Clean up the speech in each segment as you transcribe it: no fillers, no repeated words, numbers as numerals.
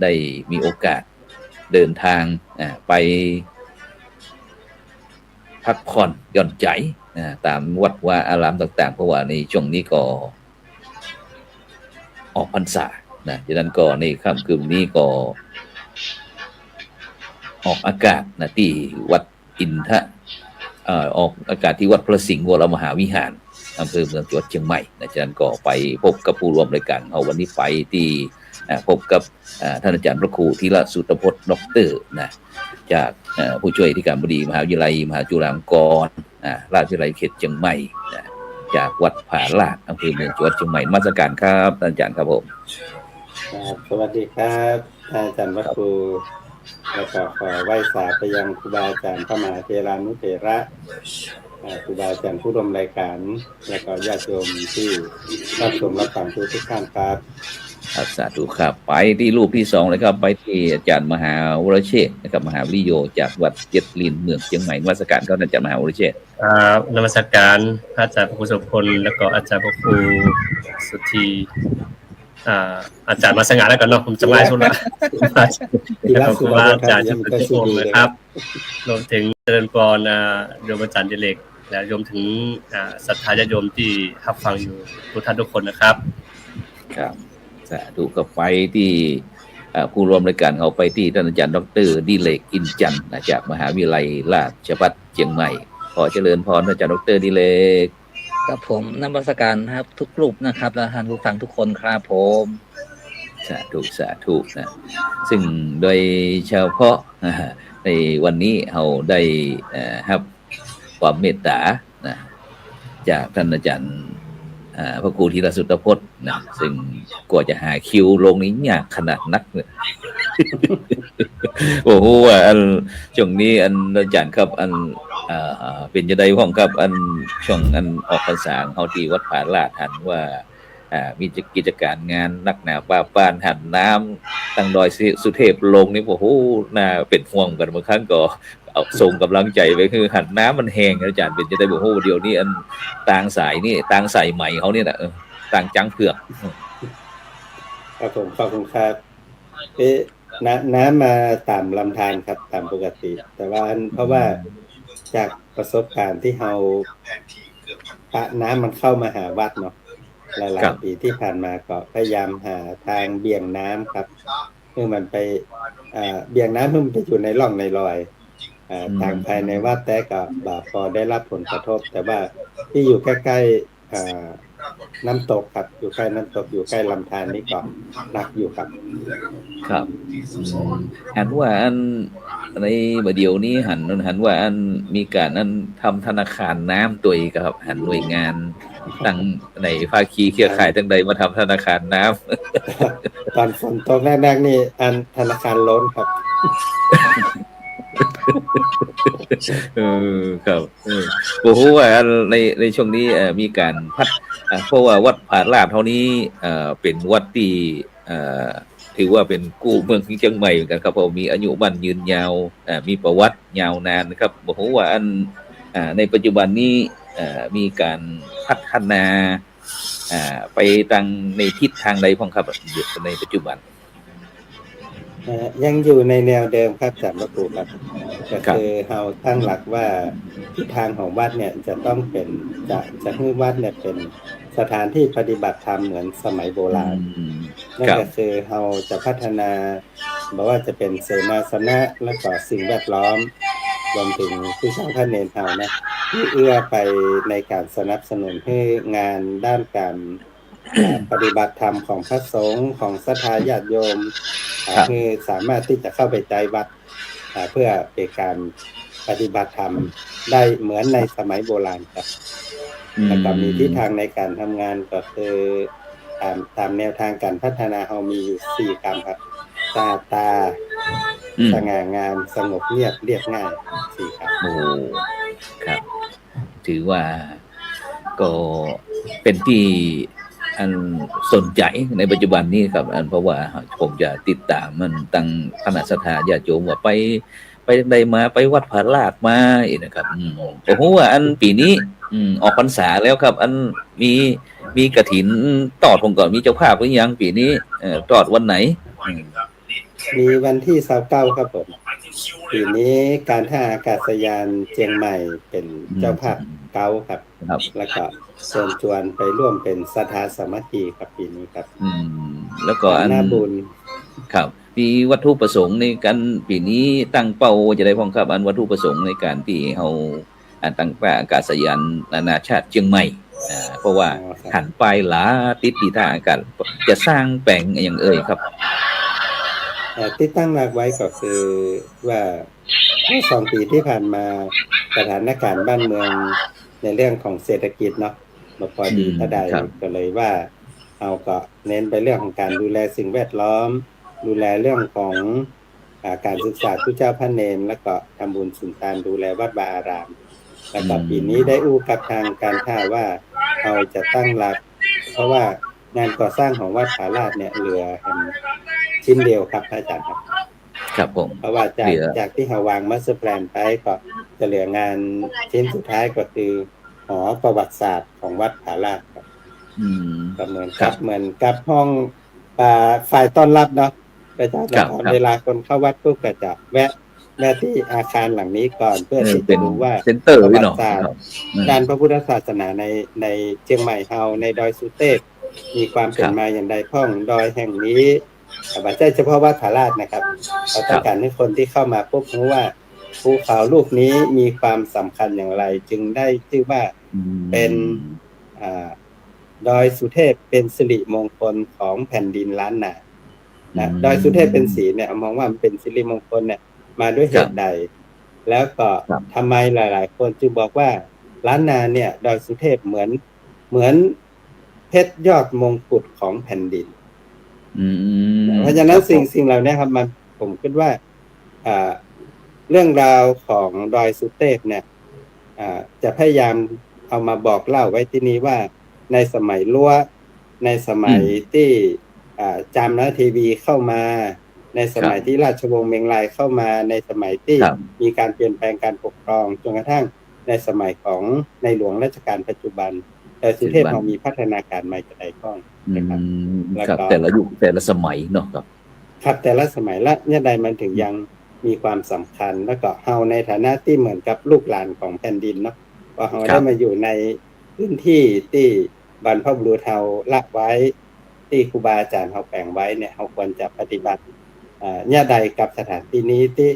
ได้มีโอกาสเดินทางไปพักผ่อนหย่อนใจตามวัดว่าอารามต่างๆเพราะว่าในช่วงนี้ก็ออกพรรษาดังนั้นก็ในค่ำคืนนี้ก็ออกอากาศที่วัดอินทะออกอากาศที่วัดพระสิงห์วรมหาวิหารอำเภอเมืองจังหวัดเชียงใหม่ฉะนั้นก็ไปพบกับผู้ร่วมรายการเอาวันนี้ไปที่พบกับท่านอาจารย์พระครูธีระสุตพจน์ด็อกเตอร์จากผู้ช่วยที่การบดีมหาวิทยาลัยมหาจุฬาลงกรณ์ราชวิทยาลัยเขตเชียงใหม่จากวัดผาลาดอำเภอเมืองจังหวัดเชียงใหม่นมัสการครับอาจารย์ครับผมสวัสดีครับอาจารย์พระครูแล้วก็ขอไหว้สาไปยังครูบาอาจารย์พระมหาเถรานุเถระครูบาอาจารย์ผู้ร่วมรายการแล้วก็ญาติโยมที่รับชมรับฟังทุกท่านครับสาธุครับไปที่รูปที่2เลยครับไปที่อาจารย์มหาวรเชษฐ์นะครับมหาวิริโยจากวัดเจ็ดลินเมืองเชียงใหม่นมัสการครับอาจารย์มหาวรเชษฐ์นมัสการอาจารย์พระครูสุพลแล้วก็อาจารย์พระครูสุธีอาจารย์มาสง่าแล้วกันเนาะผมจำไม่ได้ละแล้วก็ครูบาอาจารย์ที่เป็นผู้องนะครับรวมถึงเจริญพรโยมอาจารย์ดิเรกและรวมถึงศรัทธาญาติโยมที่รับฟังอยู่ทุกท่านทุกคนนะครับครับสาธุก็ไปที่ผู้ร่วมรายการเขาไปที่ท่านอาจารย์ดร.ดิเรกอินจันทร์จากมหาวิทยาลัยราชภัฏเชียงใหม่ขอเจริญพรอาจารย์ดร.ดิเรกครับผมนมัสการครับทุกรูปนะครับและท่านผู้ฟังทุกคนครับผมสาธุนะซึ่งโดยเฉพาะในวันนี้เราได้รับความเมตตาจากท่านอาจารย์พระครูธีระสุตพจน์ซึ่งกว่าจะหาคิวลงนี้ยากขนาดนักเลยโอ้โหอันช่วงนี้อันอาจารย์ครับอันเป็นจะได้ห้องครับอันช่วงอันออกพรรษาเฮาที่วัดผาลาดหันว่ามีกิจการงานนักหนาป้าป้านหันน้ำตั้งดอยสุเทพลงนี่โอ้โหน่าเป็นห่วงกันบางครั้งก็เอาส่งกำลังใจไปคือหันน้ำมันแห้งอาจารย์เป็นจะได้บอกโอ้เดี๋ยวนี้อันต่างสายนี่ต่างใส่ใหม่เขาเนี่ยนะต่างจังเผือกครับผมขอบคุณครับน้ำมาตามลำธารครับตามปกติแต่ว่าเพราะว่าจากประสบการณ์ที่เราน้ำมันเข้ามาหาวัดเนาะหลายๆปีที่ผ่านมาก็พยายามหาทางเบี่ยงน้ำครับเมื่อมันไปเบี่ยงน้ำเพื่อมันไปอยู่ในร่องในรอยทางภายในวัดแต่ก็พอได้รับผลกระทบแต่ว่าที่อยู่ใกล้ๆน้ำตกครับอยู่ใกล้น้ำตกอยู่ใกล้ลำธารนี่ก็หนักอยู่ครับหันว่าอันในเดี๋ยวนี้หันว่าอันมีการอันทำธนาคารน้ำตัวอีกครับหันหน่วยงานตั้งในภาคีเครือข่ายตั้งใดมาทำธนาคารน้ำตอนฝนตกแรกๆนี่อันธนาคารล้นครับครับโอ้โหว่าในช่วงนี้มีการเพราะว่าวัดผาลาดเท่านี้เป็นวัดที่ถือว่าเป็นกู้เมืองเชียงใหม่เหมือนกันครับเพราะมีอายุมั่นยืนยาวมีประวัติยาวนานนะครับโอ้โหว่าในปัจจุบันนี้มีการพัฒนาไปทางในทิศทางใดพ้องครับในปัจจุบันยังอยู่ในแนวเดิมครับจากพระครูครับก็คือเราตั้งหลักว่าทิศทางของวัดเนี่ยจะต้องเป็นจะให้วัดเนี่ยเป็นสถานที่ปฏิบัติธรรมเหมือนสมัยโบราณนั่นก็คือเราจะพัฒนาบอกว่าจะเป็นเสนาสนะและก็สิ่งแวดล้อมรวมถึงผู้สร้างพระเนรเรานะที่เอื้อไปในการสนับสนุนให้งานด้านการปฏิบัติธรรมของพระสงฆ์ของศรัทธาญาติโยมคือสามารถที่จะเข้าไปใจวัดเพื่อเป็นการปฏิบัติธรรมได้เหมือนในสมัยโบราณครับแล้วก็มีทิศทางในการทำงานก็คือตามแนวทางการพัฒนาเรามีอยู่4 กรรมครับตาสง่างามสงบเงียบเรียบง่าย4 ครับโอ้ครับถือว่าก็เป็นที่อันสนใจในปัจจุบันนี้ครับเพราะว่าผมจะติดตามมันตั้งคณะศรัทธาญาติโยมว่าไปใดมาไปวัดผาลาดมาอีกนะครับโอ้โหว่าอันปีนี้ออกพรรษาแล้วครับอันมีกฐินตอดผมก่อนมีเจ้าภาพหรือยังปีนี้ตอดวันไหน มีวันที่29ครับผมปีนี้การท่าอากาศยานเชียงใหม่เป็นเจ้าภาพเก้าครับ ครับ แล้วก็เชิญชวนไปร่วมเป็นสถาสามัคคีครับปีนี้ครับ แล้วก็อัน หน้าบุญ ครับปีวัตถุประสงค์ในการปีนี้ตั้งเป้าจะได้พ้องครับอันวัตถุประสงค์ในการที่เฮาตั้งอากาศยานนานาชาติเชียงใหม่เพราะว่าหันไปหลาติดที่ท่าอากาศจะสร้างแปลงอย่างครับ ที่ตั้งหลักไว้ก็คือว่า2 ปีที่ผ่านมาสถานการณ์บ้านเมืองในเรื่องของเศรษฐกิจเนาะบ่พอดีเท่าใดก็เลยว่าเอาก็เน้นไปเรื่องของการดูแลสิ่งแวดล้อมดูแลเรื่องของการศึกษาผู้เจ้าพระเนรแล้วก็ทำบุญสุนทานดูแลวัดวาอารามแล้วก็ปีนี้ได้อู้กับทางการท่าว่าเราจะตั้งหลักเพราะว่างานก่อสร้างของวัดผาลาดเนี่ยเหลือชิ้นเดียวครับอาจารย์ครับครับผมเพราะว่าจากที่เราวางมาสเตอร์แพลนไปก็จะเหลืองานชิ้นสุดท้ายก็คือหอประวัติศาสตร์ของวัดผาลาดครับก็เหมือนกับห้องฝ่ายต้อนรับเนาะก็จะเวลาคนเข้าวัดปุ๊บก็จะแวะที่อาคารหลังนี้ก่อนเพื่อที่จะดูว่าเซ็นเตอร์พี่น้องด้านพระพุทธศาสนาในเชียงใหม่เฮาในดอยสุเทพมีความเป็นมาอย่างใดพ้องดอยแห่งนี้ไม่ใช่เฉพาะวัดผาลาดนะครับเราต้องการให้คนที่เข้ามาพบรู้ว่าภูเขาลูกนี้มีความสำคัญอย่างไรจึงได้ชื่อว่าเป็นดอยสุเทพเป็นสิริมงคลของแผ่นดินล้านนานะดอยสุเทพเป็นสีเนี่ยมองว่ามันเป็นสิริมงคลเนี่ยมาด้วยเหตุใดแล้วก็ทำไมหลายๆคนจึงบอกว่าล้านนาเนี่ยดอยสุเทพเหมือนเพชรยอดมงกุฎของแผ่นดินเพราะฉะนั้นสิ่งเหล่านี้ครับมันผมคิดว่าเรื่องราวของดอยสุเทพเนี่ยจะพยายามเอามาบอกเล่าไว้ที่นี้ว่าในสมัยรั้วในสมัยที่จามทีวีเข้ามาในสมัยที่ราชวงศ์เมงรายเข้ามาในสมัยที่มีการเปลี่ยนแปลงการปกครองจนกระทั่งในสมัยของในหลวงรัชกาลปัจจุบันแต่สุเทพเรามีพัฒนาการใหม่กระไดข้องนะครับแต่ละยุคแต่ละสมัยเนาะครับแต่ละสมัยละเนี่ยใดมันถึงยังมีความสำคัญแล้วก็เฮาในฐานะที่เหมือนกับลูกหลานของแผ่นดินเนาะพอเฮาได้มาอยู่ในพื้นที่ที่บรรพบุรุษเฮาละไว้ที่ครูบาอาจารย์เฮาแปลงไว้เนี่ยเฮาควรจะปฏิบัติเนี่ยใดกับสถานที่นี้ที่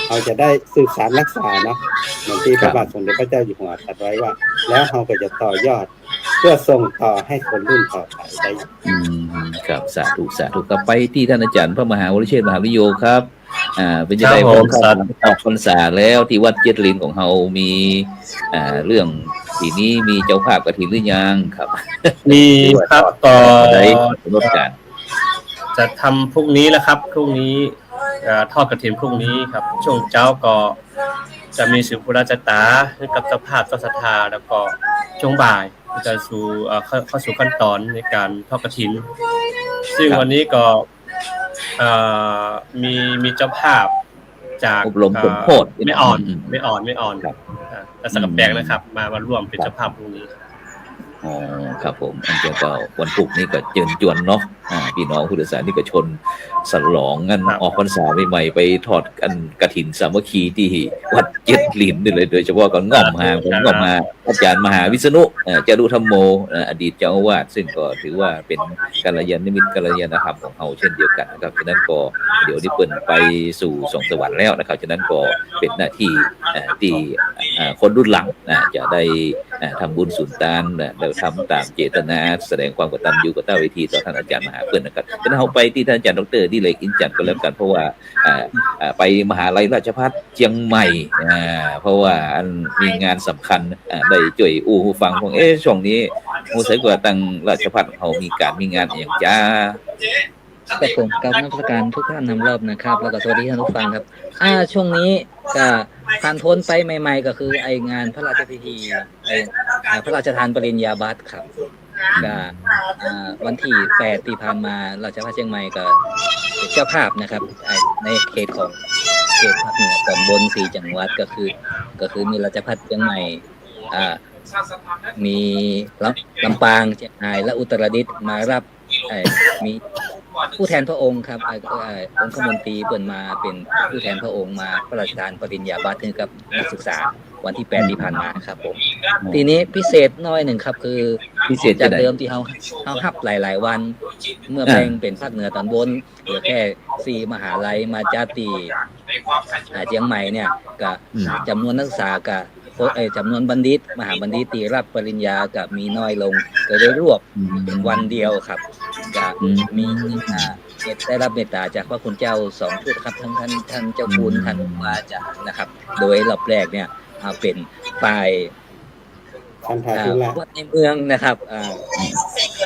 เราจะได้สืบสานรักษาเนาะเหมือนที่พระบาทสมเด็จพระเจ้าอยู่หัวตรัสไว้ว่าแล้วเราก็จะต่อยอดเพื่อส่งต่อให้คนรุ่นต่อไปได้ครับสาธุครับไปที่ท่านอาจารย์พระมหาวรเชษฐ์มหาวิโยครับเป็นยังไงบ้างครับออกพรรษาแล้วที่วัดเจ็ดลินของเรามีเรื่องทีนี้มีเจ้าภาพกฐินหรือยังครับมีครับต่อได้รับการจะทำพรุ่งนี้แล้วครับพรุ่งนี้ทอดกฐินพรุ่งนี้ครับช่วงเช้าก็จะมีสืบพุทธจตากับเจ้าภาพเจ้าศรัทธาแล้วก็ช่วงบ่ายจะเข้าสู่ขั้นตอนในการทอดกฐินซึ่งวันนี้ก็มีเจ้าภาพจากอบรมผมโคตรไม่อ่อนแต่สังกัดแดงนะครับมาร่วมเป็นเจ้าภาพพรุ่งนี้อ๋อครับผมอันเดียวก็วันศุกร์นี้ก็เจิญจวนเนาะพี่น้องพุทธศาสนิกชนฉลองกันออกพรรษาใหม่ๆไปทอดกันกฐินสามัคคีที่วัดเจ็ดลินนี่เลยโดยเฉพาะก็ง่อมมาอาจารย์มหาวิษณุจารุธรรมโมอดีตเจ้าอาวาสซึ่งก็ถือว่าเป็นกัลยาณมิตรกัลยาณธรรมของเราเช่นเดียวกันนะครับฉะนั้นก็เดี๋ยวนี้เปิดไปสู่สวงสวรรค์แล้วนะครับฉะนั้นก็เป็นหน้าที่ที่คนรุ่นหลังจะได้ทำบุญสุนทานเราทำตามเจตนาแสดงความกตัญญูกตเวทีต่อท่านอาจารย์มหาเพื่อนนะครับฉะนั้นเราไปที่ท่านอาจารย์ดร.ดิเรกอินจันทร์ก็แล้วกันเพราะว่าไปมหาลัยราชภัฏเชียงใหม่เพราะว่ามีงานสำคัญได้จ่วยอู่หูฟังของช่วงนี้มูใส่กว่าตั้งราชภัฏเขามีงานอย่างจ้ากับผมกับนักวิชาการทุกท่านนำรอบนะครับแล้วก็สวัสดีท่านผู้ฟังครับช่วงนี้ก็ผ่านพ้นไปใหม่ๆก็คือไองานพระราชพิธีพระราชทานปริญญาบัตรครับก็วันที่8ที่ผ่านมาราชภัฏเชียงใหม่ก็เจ้าภาพนะครับในเขตของเขตภาคเหนือตอนบน4จังหวัดก็คือมีราชภัฏเชียงใหม่มีลำปางเชียงรายและอุตรดิตถ์มารับมี ผู้แทนพระองค์ครับองคมนตรีเปิดมาเป็นผู้แทนพระองค์มาพระราชทานปริญญาบัตรให้กับนักศึกษาวันที่8ที่ผ่านมาครับผมทีนี้พิเศษน้อยหนึ่งครับคือ พิเศษ จา จะ ก ไหน เดิมที่เขาฮับหลายๆวัน เมื่อแบ่งเป็นภาคเหนือตอนบนเหลือแค่4มหาลัยมาจากที่เชียงใหม่เนี่ยก็จำนวนนักศึกษากับจำนวนบัณฑิตมหาบัณฑิตที่รับปริญญากับมีน้อยลงก็เลยรวบเป็นวันเดียวครับก็มีได้รับเมตตาจากพระคุณเจ้า2ชุดครับท่านเจ้าคุณท่านวาจารย์นะครับโดยรอบแรกเนี่ยเป็นฝ่าย คันธาธุระ วัดในเมืองนะครับ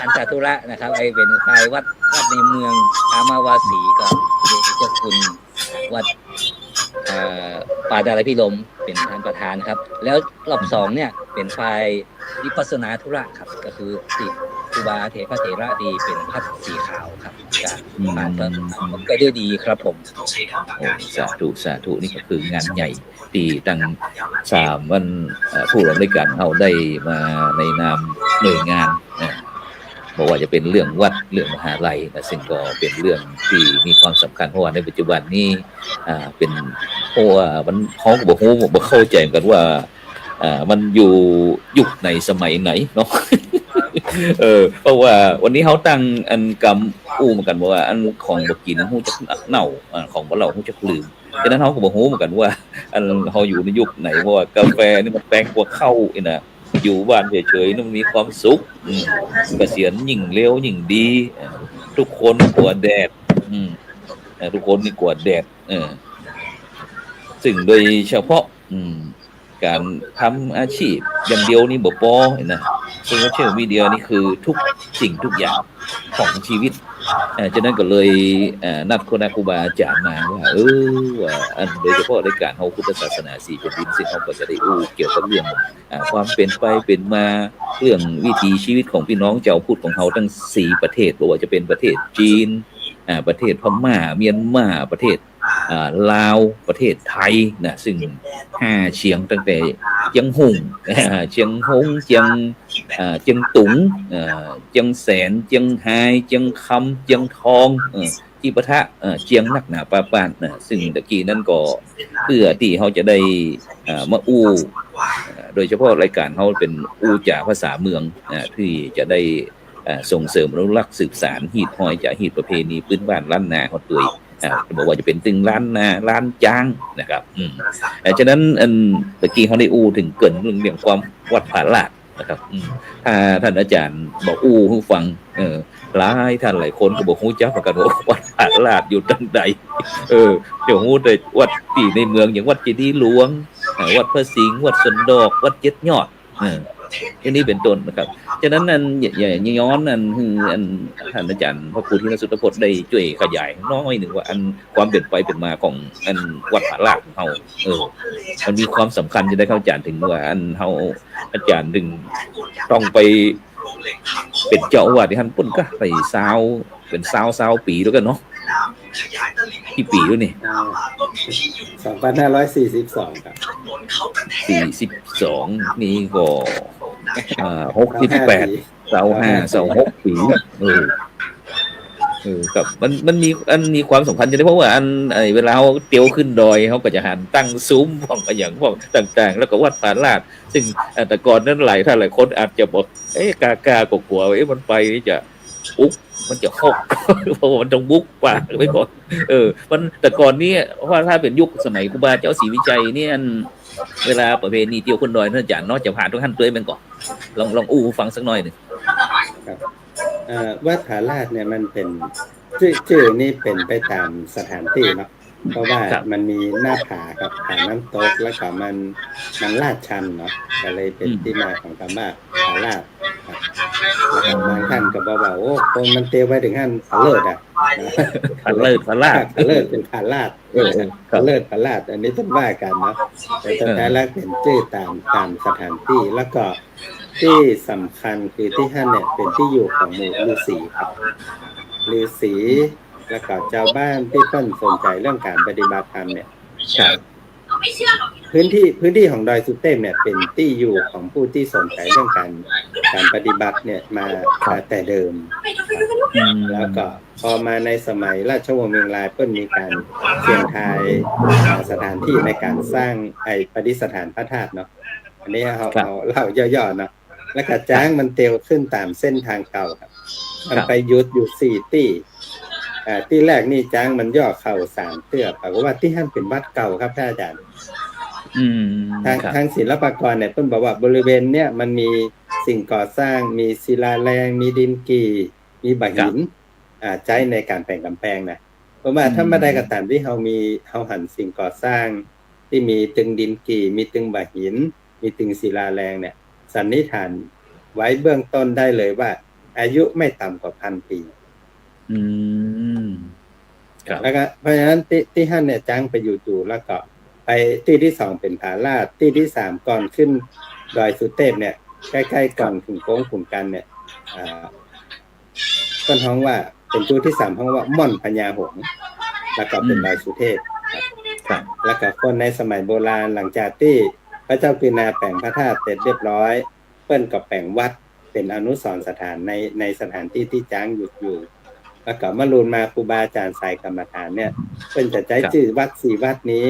อันตาธุระนะครับเป็นฝ่ายวัดในเมืองอามาวาสีก็โดยเจ้าคุณวัดป่าดาลพิรมเป็นท่านประธานครับแล้วรอบ2เนี่ยเป็นฝ่ายวิปัสสนาธุระครับก็คือติครูบาเถระเถระดีเป็นพัดสีขาวครับการผ่านไปด้วยดีครับผม โอ้สาธุสาธุนี่ก็คืองานใหญ่ที่ตั้ง3วันผู้ร่วมรายการเราได้มาในนามหน่วยงานบอกว่าจะเป็นเรื่องวัดเรื่องมหาลัยนะซึ่งก็เป็นเรื่องที่มีความสำคัญเพราะว่าในปัจจุบันนี้เป็นเพราะว่ามันเขาก็บอกว่าบ่เข้าใจกันว่ามันอยู่ยุคในสมัยไหนเนาะ เพราะว่าวันนี้เขาตั้งอันกำอู้เหมือนกันว่าอันของบ่กินฮู้จักเน่าของบ่เราฮู้จักลืมฉะนั้นเขาก็บ่ฮู้เหมือนกันว่าอันเขาอยู่ในยุคไหนเพราะว่ากาแฟนี่มันแปลงกว่าข้าวอีนะอยู่บ้านเฉยๆมันมีความสุขเกษียณยิ่งเร็วยิ่งดีทุกคนกลัวแดดทุกคนนี่กลัวแดดซึ่งโดยเฉพาะการทำอาชีพอย่างเดียวนี่บ่พอนะโซเชียลมีเดียนี่คือทุกสิ่งทุกอย่างของชีวิตฉะนั้นก็เลยนัดคณะครูบาอาจารย์มาว่าว่าอันโดยเฉพาะในการเฮาพุทธศาสนา4แผ่นดินซึ่งเฮาก็จะได้เกี่ยวกับเรื่องความเป็นไปเป็นมาเรื่องวิถีชีวิตของพี่น้องชาวพุทธของเฮาทั้ง4ประเทศบ่ว่าจะเป็นประเทศจีนประเทศพม่าเมียนมาประเทศลาวประเทศไทยนะซึ่ง5เชียงตั้งแต่เจียงหุ่งเชียงฮงเจียงตุงเจียงแสนเจียงไฮเจียงคำเจียงทองที่ปะทะเจียงนักหนาปาปานนะซึ่งตะกี้นั้นก็เพื่อที่เขาจะได้มาโดยเฉพาะรายการเขาเป็นจากภาษาเมืองที่จะได้ส่งเสริมอนุรักษ์สืบสานหีดห้อยจากหีดประเพณีพื้นบ้านล้านนาของตัวบอกว่าจะเป็นตึงล้านนาล้านจ้างนะครับฉะนั้นตะกี้เขาได้ถึงเกินเรื่องความวัดผาลาดนะครับถ้าท่านอาจารย์บอกให้ฟังหลายท่านหลายคนก็บอกฮู้จักประกันว่าวัดผาลาดอยู่ตรงใดเดี๋ยวฮู้แต่วัดที่ในเมืองอย่างวัดเจดีย์หลวงวัดพระสิงห์วัดสนดอกวัดเจ็ดยอดอันนี้เป็นต้นนะครับฉะนั้นอย่าย้อนอันท่านอาจารย์พระครูธีรสุทธพจน์ได้ช่วยขยายน้อยหนึ่งว่าอันความเป็นไปเป็นมาของอันวัดผาลาดของเรามันมีความสำคัญจะได้เข้าใจถึงว่าอันเราอาจารย์ถึงต้องไปเป็นเจ้าอาวาสที่ท่านปุ่นก็ไปเป็น20ปีแล้วกันเนาะกี่ปีด้วยนี่2542ครับ42นี่ก็68 25 26 ปีกับมันมีความสำคัญจะได้เพราะว่าเวลาเขาเตียวขึ้นดอยเขาก็จะหันตั้งซุ้มของอย่างพวกต่างๆแล้วก็วัดผาลาดซึ่งแต่ก่อนนั้นหลายคนอาจจะบอกกล้ากลัวมันไปจะอุ๊กมันจะหกเพราะมันต้องบุกป่าไว้ก่อนมันแต่ก่อนนี้เพราะว่าถ้าเป็นยุคสมัยครูบาเจ้าศรีวิชัยนี่เวลาประเพณีเตียวขึ้นดอยท่านอาจารย์นอกจากผ่านทุกท่านด้วยมันก่อนลองฟังสักหน่อยหนึ่งครับวัดผาลาดเนี่ยมันเป็นชื่อนี่เป็นไปตามสถานที่เนาะเพราะว่ามันมีหน้าผากับผาน้ำตกแล้วก็มันลาดชันเนาะก็เลยเป็นที่มาของคำว่าผาลาดแล้วบางท่านก็บอกว่าโอ้คนมันเตียวไปถึงขั้นผาเลิศผาเลิศผาลาดเป็นผาลาดผาเลิศผาลาดอันนี้ต้องว่ากันเนาะแต่สุดท้ายแล้วเป็นชื่อตามสถานที่แล้วก็ที่สำคัญคือที่ท่านเนี่ยเป็นที่อยู่ของหมู่ฤาษีครับฤาษีแล้วก็ชาวบ้านที่เพิ่นสนใจเรื่องการปฏิบัติธรรมเนี่ย พื้นที่ของดอยสุเทพเนี่ยเป็นที่อยู่ของผู้ที่สนใจเรื่องการปฏิบัติเนี่ยมาแต่เดิม แล้วก็พอมาในสมัยราชวงศ์เมียงรายเพิ่นมีการเสี่ยงทายสถานที่ในการสร้างประดิษฐานพระธาตุเนาะอันนี้เราเล่าย่อๆเนาะแล้วก็จ้างมันเตียวขึ้นตามเส้นทางเก่าครับมันไปยุดอยู่4ที่แรกนี่จ้างมันย่อเข่า3เทือกปรากฏว่าที่ท่านเป็นวัดเก่าครับท่านอาจารย์ทางศิลปากรเนี่ยเพิ่นบอกว่าบริเวณเนี่ยมันมีสิ่งก่อสร้างมีศิลาแรงมีดินกีมีบะหินใช้ในการแต่งกำแพงนะเพราะว่าถ้ามาได้ก็ตามที่เราหันสิ่งก่อสร้างที่มีตึงดินกีมีตึงบะหินมีตึงศิลาแรงเนี่ยสันนิษฐานไว้เบื้องต้นได้เลยว่าอายุไม่ต่ำกว่า1,000 ปีแล้วก็เพราะฉะนั้นที่ท่านเนี่ยจ้างไปอยู่แล้วก็ไปที่ที่2เป็นผาลาดที่ที่3ก่อนขึ้นดอยสุเทพเนี่ยใกล้ๆก่อนถึงโค้งขุนกันเนี่ยต้นท้องว่าเป็นจุดที่3ห้องว่าม่อนพญาหงส์แล้วก็เป็นดอยสุเทพครับแล้วก็คนในสมัยโบราณหลังจากที่พระเจ้ากินาแปลงพระธาตุเสร็จเรียบร้อยเปิ้นก็แปลงวัดเป็นอนุสรณ์สถานในสถานที่ที่จ้างอยู่แล้วก็มารูนมาครูบาอาจารย์สายกรรมฐานเนี่ยเปิ้นจะใช้ชื่อวัด4วัดนี้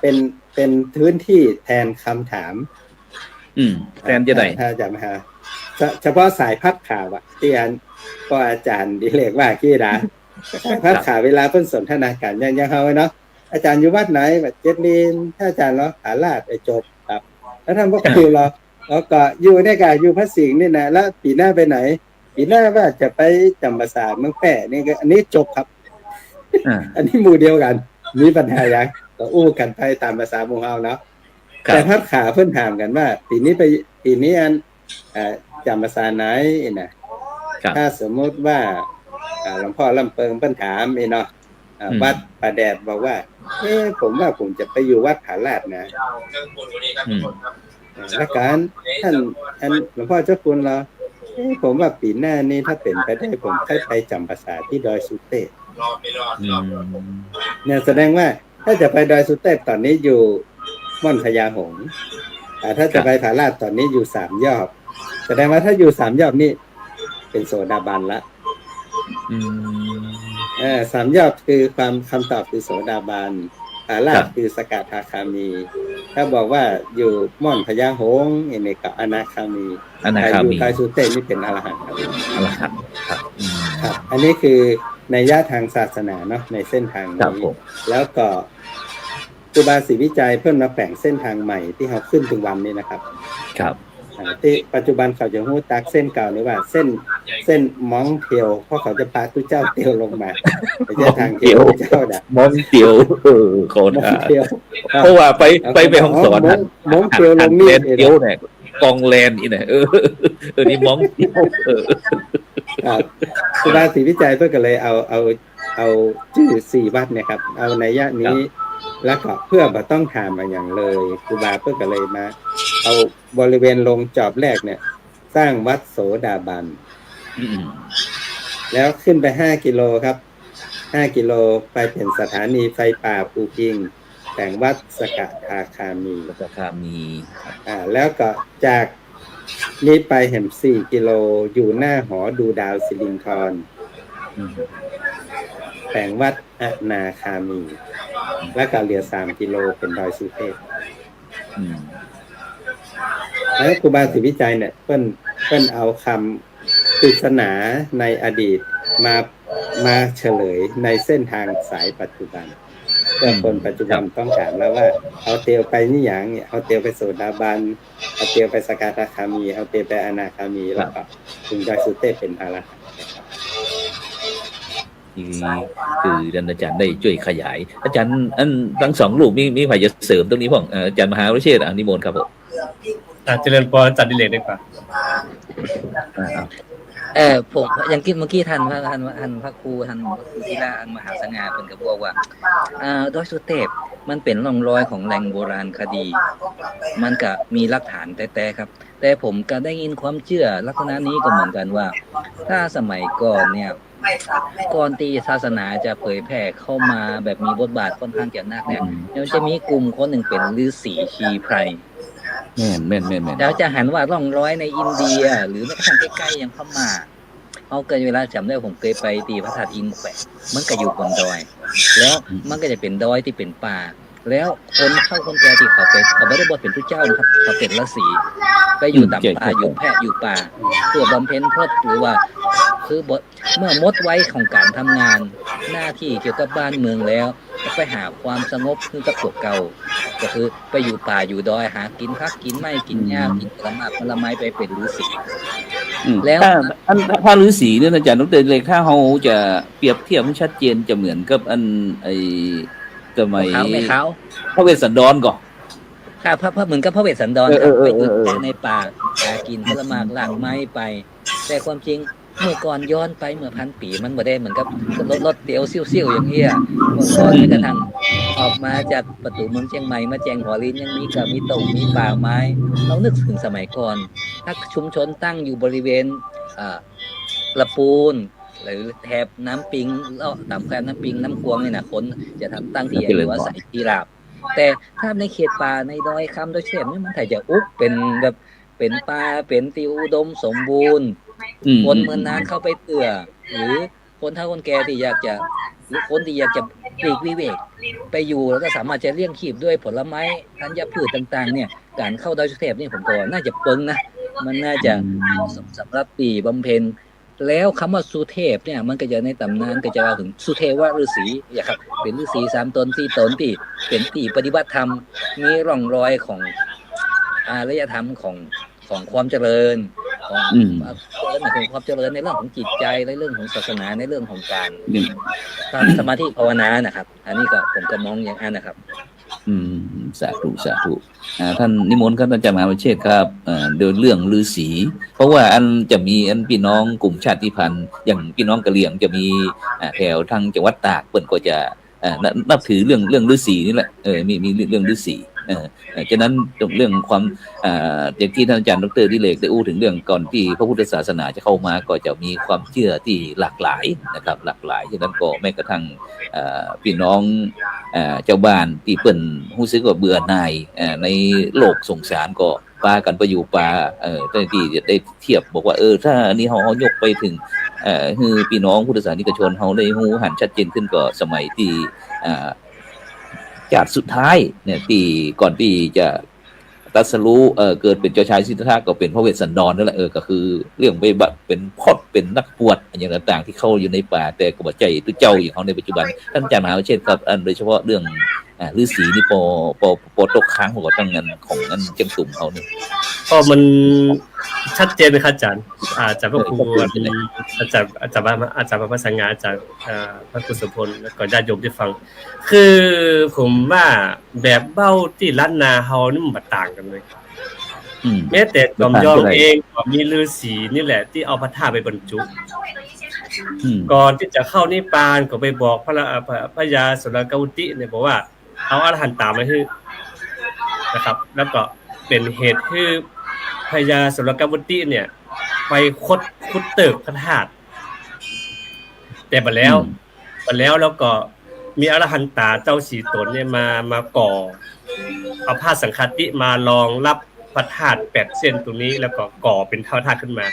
เป็นพื้นที่แทนคำถามแทนจะได้ถ้าจำฮะเฉพาะสายพัดข่าวอะที่ก็อาจารย์ดิเลกว่าขี้ดาสายพัดข่าวเวลาเพิ่นสนทนาการยังเฮาเนาะอาจารย์อยู่วัดไหนแบบเจ็ดลีนถ้าอาจารย์เนาะผาลาดไปจบครับแล้วท่านบ่คือหรอกแล้วก็อยู่เนี่ยก็อยู่พระสิงห์นี่นะแล้วปีหน้าไปไหนปีหน้าว่าจะไปจำปาสักเมืองแพร่นี่ก็อันนี้จบครับอันนี้หมู่เดียวกันมีปัญหาอย่างก็อู้กันไปตามภาษาหมู่เฮาเนาะแต่พัดขาเพิ่นถามกันว่าปีนี้อันจำปาสักไหนน่ะถ้าสมมติว่าหลวงพ่อลำเปิงเพิ่นถามเนาะวัดป่าแดดบอกว่าผมว่าผมจะไปอยู่วัดผาลาดนะแล้วการท่านหลวงพ่อเจ้าคุณเราผมว่าปีหน้านี้ถ้าเป็นไปได้ผมไปจำปาสักที่ดอยสุเทพเนี่ยแสดงว่าถ้าจะไปดอยสุเทพตอนนี้อยู่ม่อนพญาหงส์ถ้าจะไปผาลาดตอนนี้อยู่3 ยอดแสดงว่าถ้าอยู่3 ยอดนี่เป็นโสดาบันละ3 ยอดคือคำตอบคือโสดาบันผาลาดคือสกทาคามีถ้าบอกว่าอยู่ม่อนพญาหงส์นี่ก็อนาคามีอยู่ดอยสุเทพนี่เป็นอรหันต์ครับอรหันต์ครับอันนี้คือในย่าทางศาสนาเนาะในเส้นทางนี้แล้วก็ครูบาศรีวิจัยเพิ่มมาแปลงเส้นทางใหม่ที่เขาขึ้นถึงวันนี้นะครับครับที่ปัจจุบันเขาจะฮู้ตักเส้นเก่านี่ว่าเส้นมองเทียวเพราะเขาจะพาทุกเจ้าเตียวลงมาไม่ใช่ทางเทียวเจ้าด่ะมองเทียวโคตรเพราะว่าไปห้องสอนมองเทียวลงนี่เทียวเนี่ยกองแลนนี่เนี่ยนี่มองเทียวครูบาศรีวิจัยเพิ่นก็เลยเอาชื่อ4วัดเนี่ยครับเอาในย่านนี้แล้วก็เพื่อบ่ต้องถามมาอย่างเลยครูบาเพิ่นก็เลยมาเอาบริเวณลงจอบแรกเนี่ยสร้างวัดโสดาบันแล้วขึ้นไป5 กิโลครับ5 กิโลไปเป็นสถานีไฟป่าภูพิงแต่งวัดสกทาคามีแล้วก็จากนี้ไปเห็น4 กิโลอยู่หน้าหอดูดาวสิรินธรแต่งวัดอนาคามีแล้วก็เหลือ3 กิโลเป็นดอยสุเทพแล้วครูบาศรีวิจัยเนี่ยเพิ่นเอาคำปริศนาในอดีตมาเฉลยในเส้นทางสายปัจจุบันเพื่อคนปัจจุบันต้องถามแล้วว่าเอาเตียวไปนี่อย่างเนี่ยเอาเตียวไปโสดาบันเอาเตียวไปสกทาคามีเอาเตียวไปอนาคามีแล้วก็ถึงดอยสุเทพเป็นอรหันต์คืออาจารย์ได้ช่วยขยายอาจารย์ทั้ง2 รูปมีฝ่ายจะเสริมตรงนี้พ่องอาจารย์มหาวิเชษฐ์นิมนต์ครับผมเจริญพรจัดดิเลกดีกว่า ผมอย่างเมื่อกี้ท่านพระครูธีระมหาสง่าเป็นก็บอกว่าดอยสุเทพมันเป็นร่องรอยของแหล่งโบราณคดี มันก็มีหลักฐานแต่ครับ แต่ผมก็ได้ยินความเชื่อลักษณะนี้ก็เหมือนกันว่า ถ้าสมัยก่อนเนี่ยก่อนที่ศาสนาจะเผยแพร่เข้ามาแบบมีบทบาทค่อนข้างจะหนักเนี่ยมันจะมีกลุ่มคนหนึ่งเป็นฤาษีชีไพรแม่นแล้วจะหันว่าร่องรอยในอินเดียหรือแม้กระทั่งใกล้ๆอย่างพม่าเอาเกิดเวลาจำได้ผมเคยไปตีพระธาตุอินแขวนมันก็อยู่บนดอยแล้วมันก็จะเป็นดอยที่เป็นป่าแล้วคนแก่ที่เขาไม่ได้บวชเป็นพระเจ้านะครับเขาเป็นฤาษีไปอยู่ตามป่าอยู่แพะอยู่ป่าเพื่อบำเพ็ญพรตหรือว่าคือบทเมื่อมดไว้ของการทำงานหน้าที่เกี่ยวกับบ้านเมืองแล้วไปหาความสงบคือกับพวกเก่าก็คือไปอยู่ป่าอยู่ดอยหากินพักกินไม้กินหญ้ากินผลไม้ไปเป็นฤาษีแล้วถ้าฤาษีเนี่ยอาจารย์ดร.เล็กถ้าเขาจะเปรียบเทียบชัดเจนจะเหมือนกับสมัยพระเวสสันดรก่อนค่ะพระเหมือนกับพระเวสสันดรไปอยู่ในป่าหากินผลไม้หลากไม้ไปแต่ความจริงเมื่อก่อนย้อนไปเมื่อ1,000 ปีมันบ่ได้เหมือนกับรถเตี๋ยวซิ่วๆอย่างเงี้ยเมื่อก่อนกระทั่งออกมาจากประตูเมืองเชียงใหม่มาแจงหัวลิ้นยังมีกับมีตงมีป่าไม้เรานึกถึงสมัยก่อนถ้าชุมชนตั้งอยู่บริเวณละปูนหรือแถบน้ำปิงตามแควน้ำปิงน้ำกวงเนี่ยนะคนจะทำตั้งที่อยู่อาศัยที่ราบแต่ถ้าในเขตป่าในดอยคำดอยเชฟนี่มันถ่ายจะเป็นแบบเป็นป่าเป็นที่อุดมสมบูรณ์คนเมืองนานเข้าไปเตื่อหรือคนเฒ่าคนแก่ที่อยากจะหรือคนที่อยากจะปลีกวิเวกไปอยู่แล้วก็สามารถจะเลี้ยงชีพด้วยผลไม้ธัญพืชต่างๆเนี่ยการเข้าดอยสุเทพนี่ผมก็น่าจะเปิงนะมันน่าจะสำหรับปีบำเพ็ญแล้วคำว่าสุเทพเนี่ยมันก็จะในตำนานก็จะว่าถึงสุเทวฤาษีอย่างครับเป็นฤาษี3 ตน 4 ตนที่เป็นที่ปฏิบัติธรรมมีร่องรอยของอารยธรรมของความเจริญของความเจริญในเรื่องของจิตใจในเรื่องของศาสนาในเรื่องของการสมาธิภาวนานะครับอันนี้ก็ผมก็มองอย่างนั้นนะครับสาธุท่านนิมนต์ครับอาจารย์มหาวิเชษฐ์ครับโดยเรื่องฤาษีเพราะว่าจะมีพี่น้องกลุ่มชาติพันธุ์อย่างพี่น้องกะเหรี่ยงจะมีแถวทางจังหวัดตากเปิ้นก็จะนับถือเรื่องฤาษีนี่แหละมีเรื่องฤาษีฉะนั้นเรื่องความอย่างที่ท่านอาจารย์ดร.ดิเรกได้อู้ถึงเรื่องก่อนที่พระพุทธศาสนาจะเข้ามาก็จะมีความเชื่อที่หลากหลายนะครับหลากหลายฉะนั้นก็แม้กระทั่งพี่น้องเจ้าบ้านที่เปิ้นรู้สึกว่าเบื่อหน่ายในโลกสงสารก็พากันไปอยู่ป่าที่จะได้เทียบบอกว่าถ้าอันนี้เฮายกไปถึงคือพี่น้องพุทธศาสนิกชนเฮาได้รู้หันชัดเจนขึ้นก็สมัยที่จากสุดท้ายเนี่ยที่ก่อนที่จะตรัสรู้เกิดเป็นเจ้าชายสิทธัตถะก็เป็นพระเวสสันดรนั่นแหละก็คือเรื่องไปแบบเป็นพอดเป็นนักบวชอย่างต่างๆที่เข้าอยู่ในป่าแต่ก็บ่ใจตัวเจ้าอย่างเขาในปัจจุบันท่านอาจารย์มหาวิเชษฐ์ครับโดยเฉพาะเรื่องฤาษีนี่ปอตกค้างหัวตั้งเงินของเงินเจียงตุ่มเขานี่ก็มันชัดเจนไหมครับอาจารย์อาจารย์พระครูอาจารย์พระสังฆาอาจารย์พระครูสุพลแล้วก็ญาติโยมที่ฟังคือผมว่าแบบเบ้าที่ล้านนาเฮานี่มันต่างกันเลยแม้แต่จอมยองเองก็มีฤาษีนี่แหละที่เอาพระธาตุไปบรรจุก่อนที่จะเข้านิพพานก็ไปบอกพระยาสุรกาวติเนี่ยบอกว่าเอาอรหันต์ตามมาให้นะครับแล้วก็เป็นเหตุให้พระยาสุรกาวติเนี่ยไปขุดตึกพระธาตุแต่บัดแล้วก็มีอรหันตาเจ้าสีตนเนี่ยมาก่อเอาผ้าสังฆาติมารองรับพระธาตุ8 เส้นตรงนี้แล้วก็ก่อเป็นพระธาตุขึ้นมา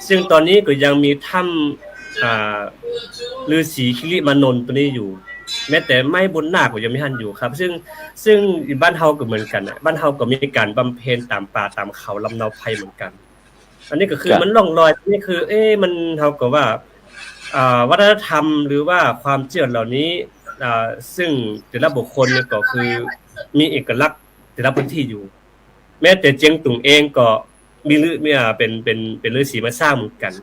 ซึ่งตอนนี้ก็ยังมีถ้ำฤาษีคิริมานนท์ตัวนี้อยู่แม้แต่ไม้บนหน้าก็ยังไม่ทันอยู่ครับซึ่งบ้านเฮาก็เหมือนกันบ้านเฮาก็มีการบำเพ็ญตามป่าตามเขาลำเนาไพรเหมือนกันอันนี้ก็คือมันร่องรอยนี่คือมันเฮาก็ว่าวัฒนธรรมหรือว่าความเชื่อเหล่านี้ซึ่งแต่ละบุคคลก็คือมีเอกลักษณ์แต่ละพื้นที่อยู่แม้แต่เจียงตุงเองก็มีเป็นฤาษีมาสร้างเหมือนกัน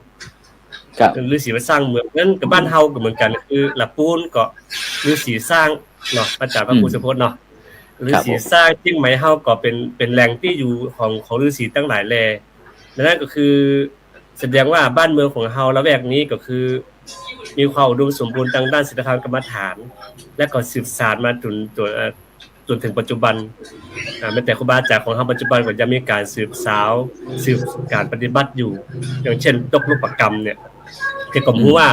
เป็นฤาษีมาสร้างเมืองนั้นกับบ้านเฮาก็เหมือนกันคือละปูนก็ฤาษีสร้างเนาะอาจารย์พระครูสุพจน์เนาะฤาษีสร้างจิ้งไหมเฮาก็เป็นแหล่งที่อยู่ของฤาษีตั้งหลายแลนั่นก็คือ แสดงว่าบ้านเมืองของเฮาละแวกนี้ก็คือมีความอุดมสมบูรณ์ทางด้านศีลธรรมกรรมฐาน และก็สืบสานมาจนถึงปัจจุบันแม้แต่ครูบาอาจารย์ของเฮาปัจจุบันก็ยังมีการสืบการปฏิบัติอยู่อย่างเช่นตกลูกประกรรมเนี่ยคือผมรู้ว่า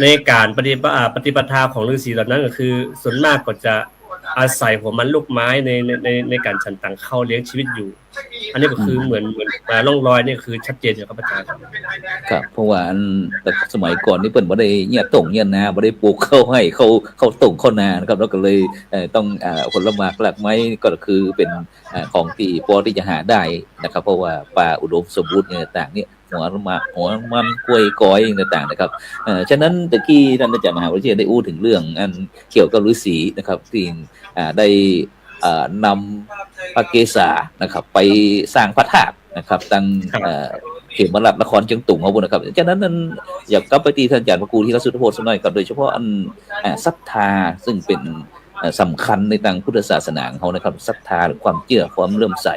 ในการปฏิบัติธรรมของฤาษีเหล่านั้นก็คือส่วนมากก็จะอาศัยหัวมันลูกไม้ในการฉันตังเข้าเลี้ยงชีวิตอยู่อันนี้ก็คือเหมือนร่องรอยนี่คือชัดเจนอยู่ครับอาจารย์ครับเพราะว่าแต่สมัยก่อนนี่เพิ่นบ่ได้เงียบต่งเงียบนาบ่ได้ปลูกเข้าให้เขาต่งเข้านานะครับแล้วก็เลยต้องผลไม้หลักไม้ก็คือเป็นของที่พอที่จะหาได้นะครับเพราะว่าป่าอุดมสมบูรณ์ต่างๆเนี่ยหัวมันกล้วยก้อยต่างๆนะครับฉะนั้นตะกี้ท่านอาจารย์มหาวิทยาลัยได้อู้ถึงเรื่องเกี่ยวกับฤาษีนะครับที่ได้นำพระเกศานะครับไปสร้างพระธาตุนะครับตั้งเขมรัฐนครเชียงตุงเขาบุญนะครับฉะนั้นอยากกลับไปที่ท่านอาจารย์พระครูที่รัสุทธโพธิ์สักหน่อยกับโดยเฉพาะศรัทธาซึ่งเป็นสำคัญในทางพุทธศาสนาของเขานะครับศรัทธาหรือความเชื่อความเลื่อมใส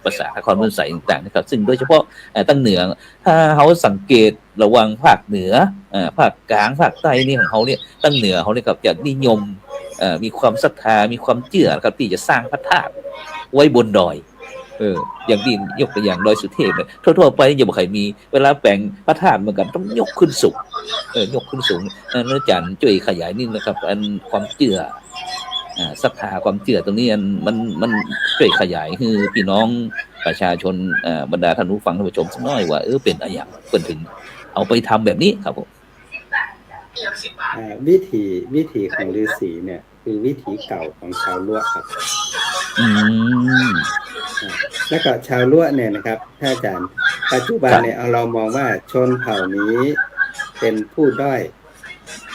ภาษาความเลื่อมใสต่างๆนะครับซึ่งโดยเฉพาะตั้งเหนือถ้าเขาสังเกตระหว่างภาคเหนือภาคกลางภาคใต้นี่ของเขาเนี่ยตั้งเหนือเขาเนี่ยครับจะนิยมมีความศรัทธามีความเชื่อครับที่จะสร้างพระธาตุไว้บนดอยอย่างที่ยกตัวอย่างดอยสุเทพเนี่ยทั่วๆไปยังบ่เคยมีเวลาแปลงพระธาตุเหมือนกันต้องยกขึ้นสูงยกขึ้นสูงอาจารย์ช่วยขยายนิดนะครับความเชื่อศรัทธาความเชื่อตรงนี้มันช่วยขยายคือพี่น้องประชาชนบรรดาท่านผู้ฟังท่านผู้ชมสักหน่อยว่าเป็นอะไรอย่างเพิ่นถึงเอาไปทำแบบนี้ครับผมวิถีของฤาษีเนี่ยคือวิถีเก่าของชาวล้วครับแล้วก็ชาวล้วเนี่ยนะครับถ้าอาจารย์ปัจจุบันเนี่ยเรามองว่าชนเผ่านี้เป็นผู้ด้อย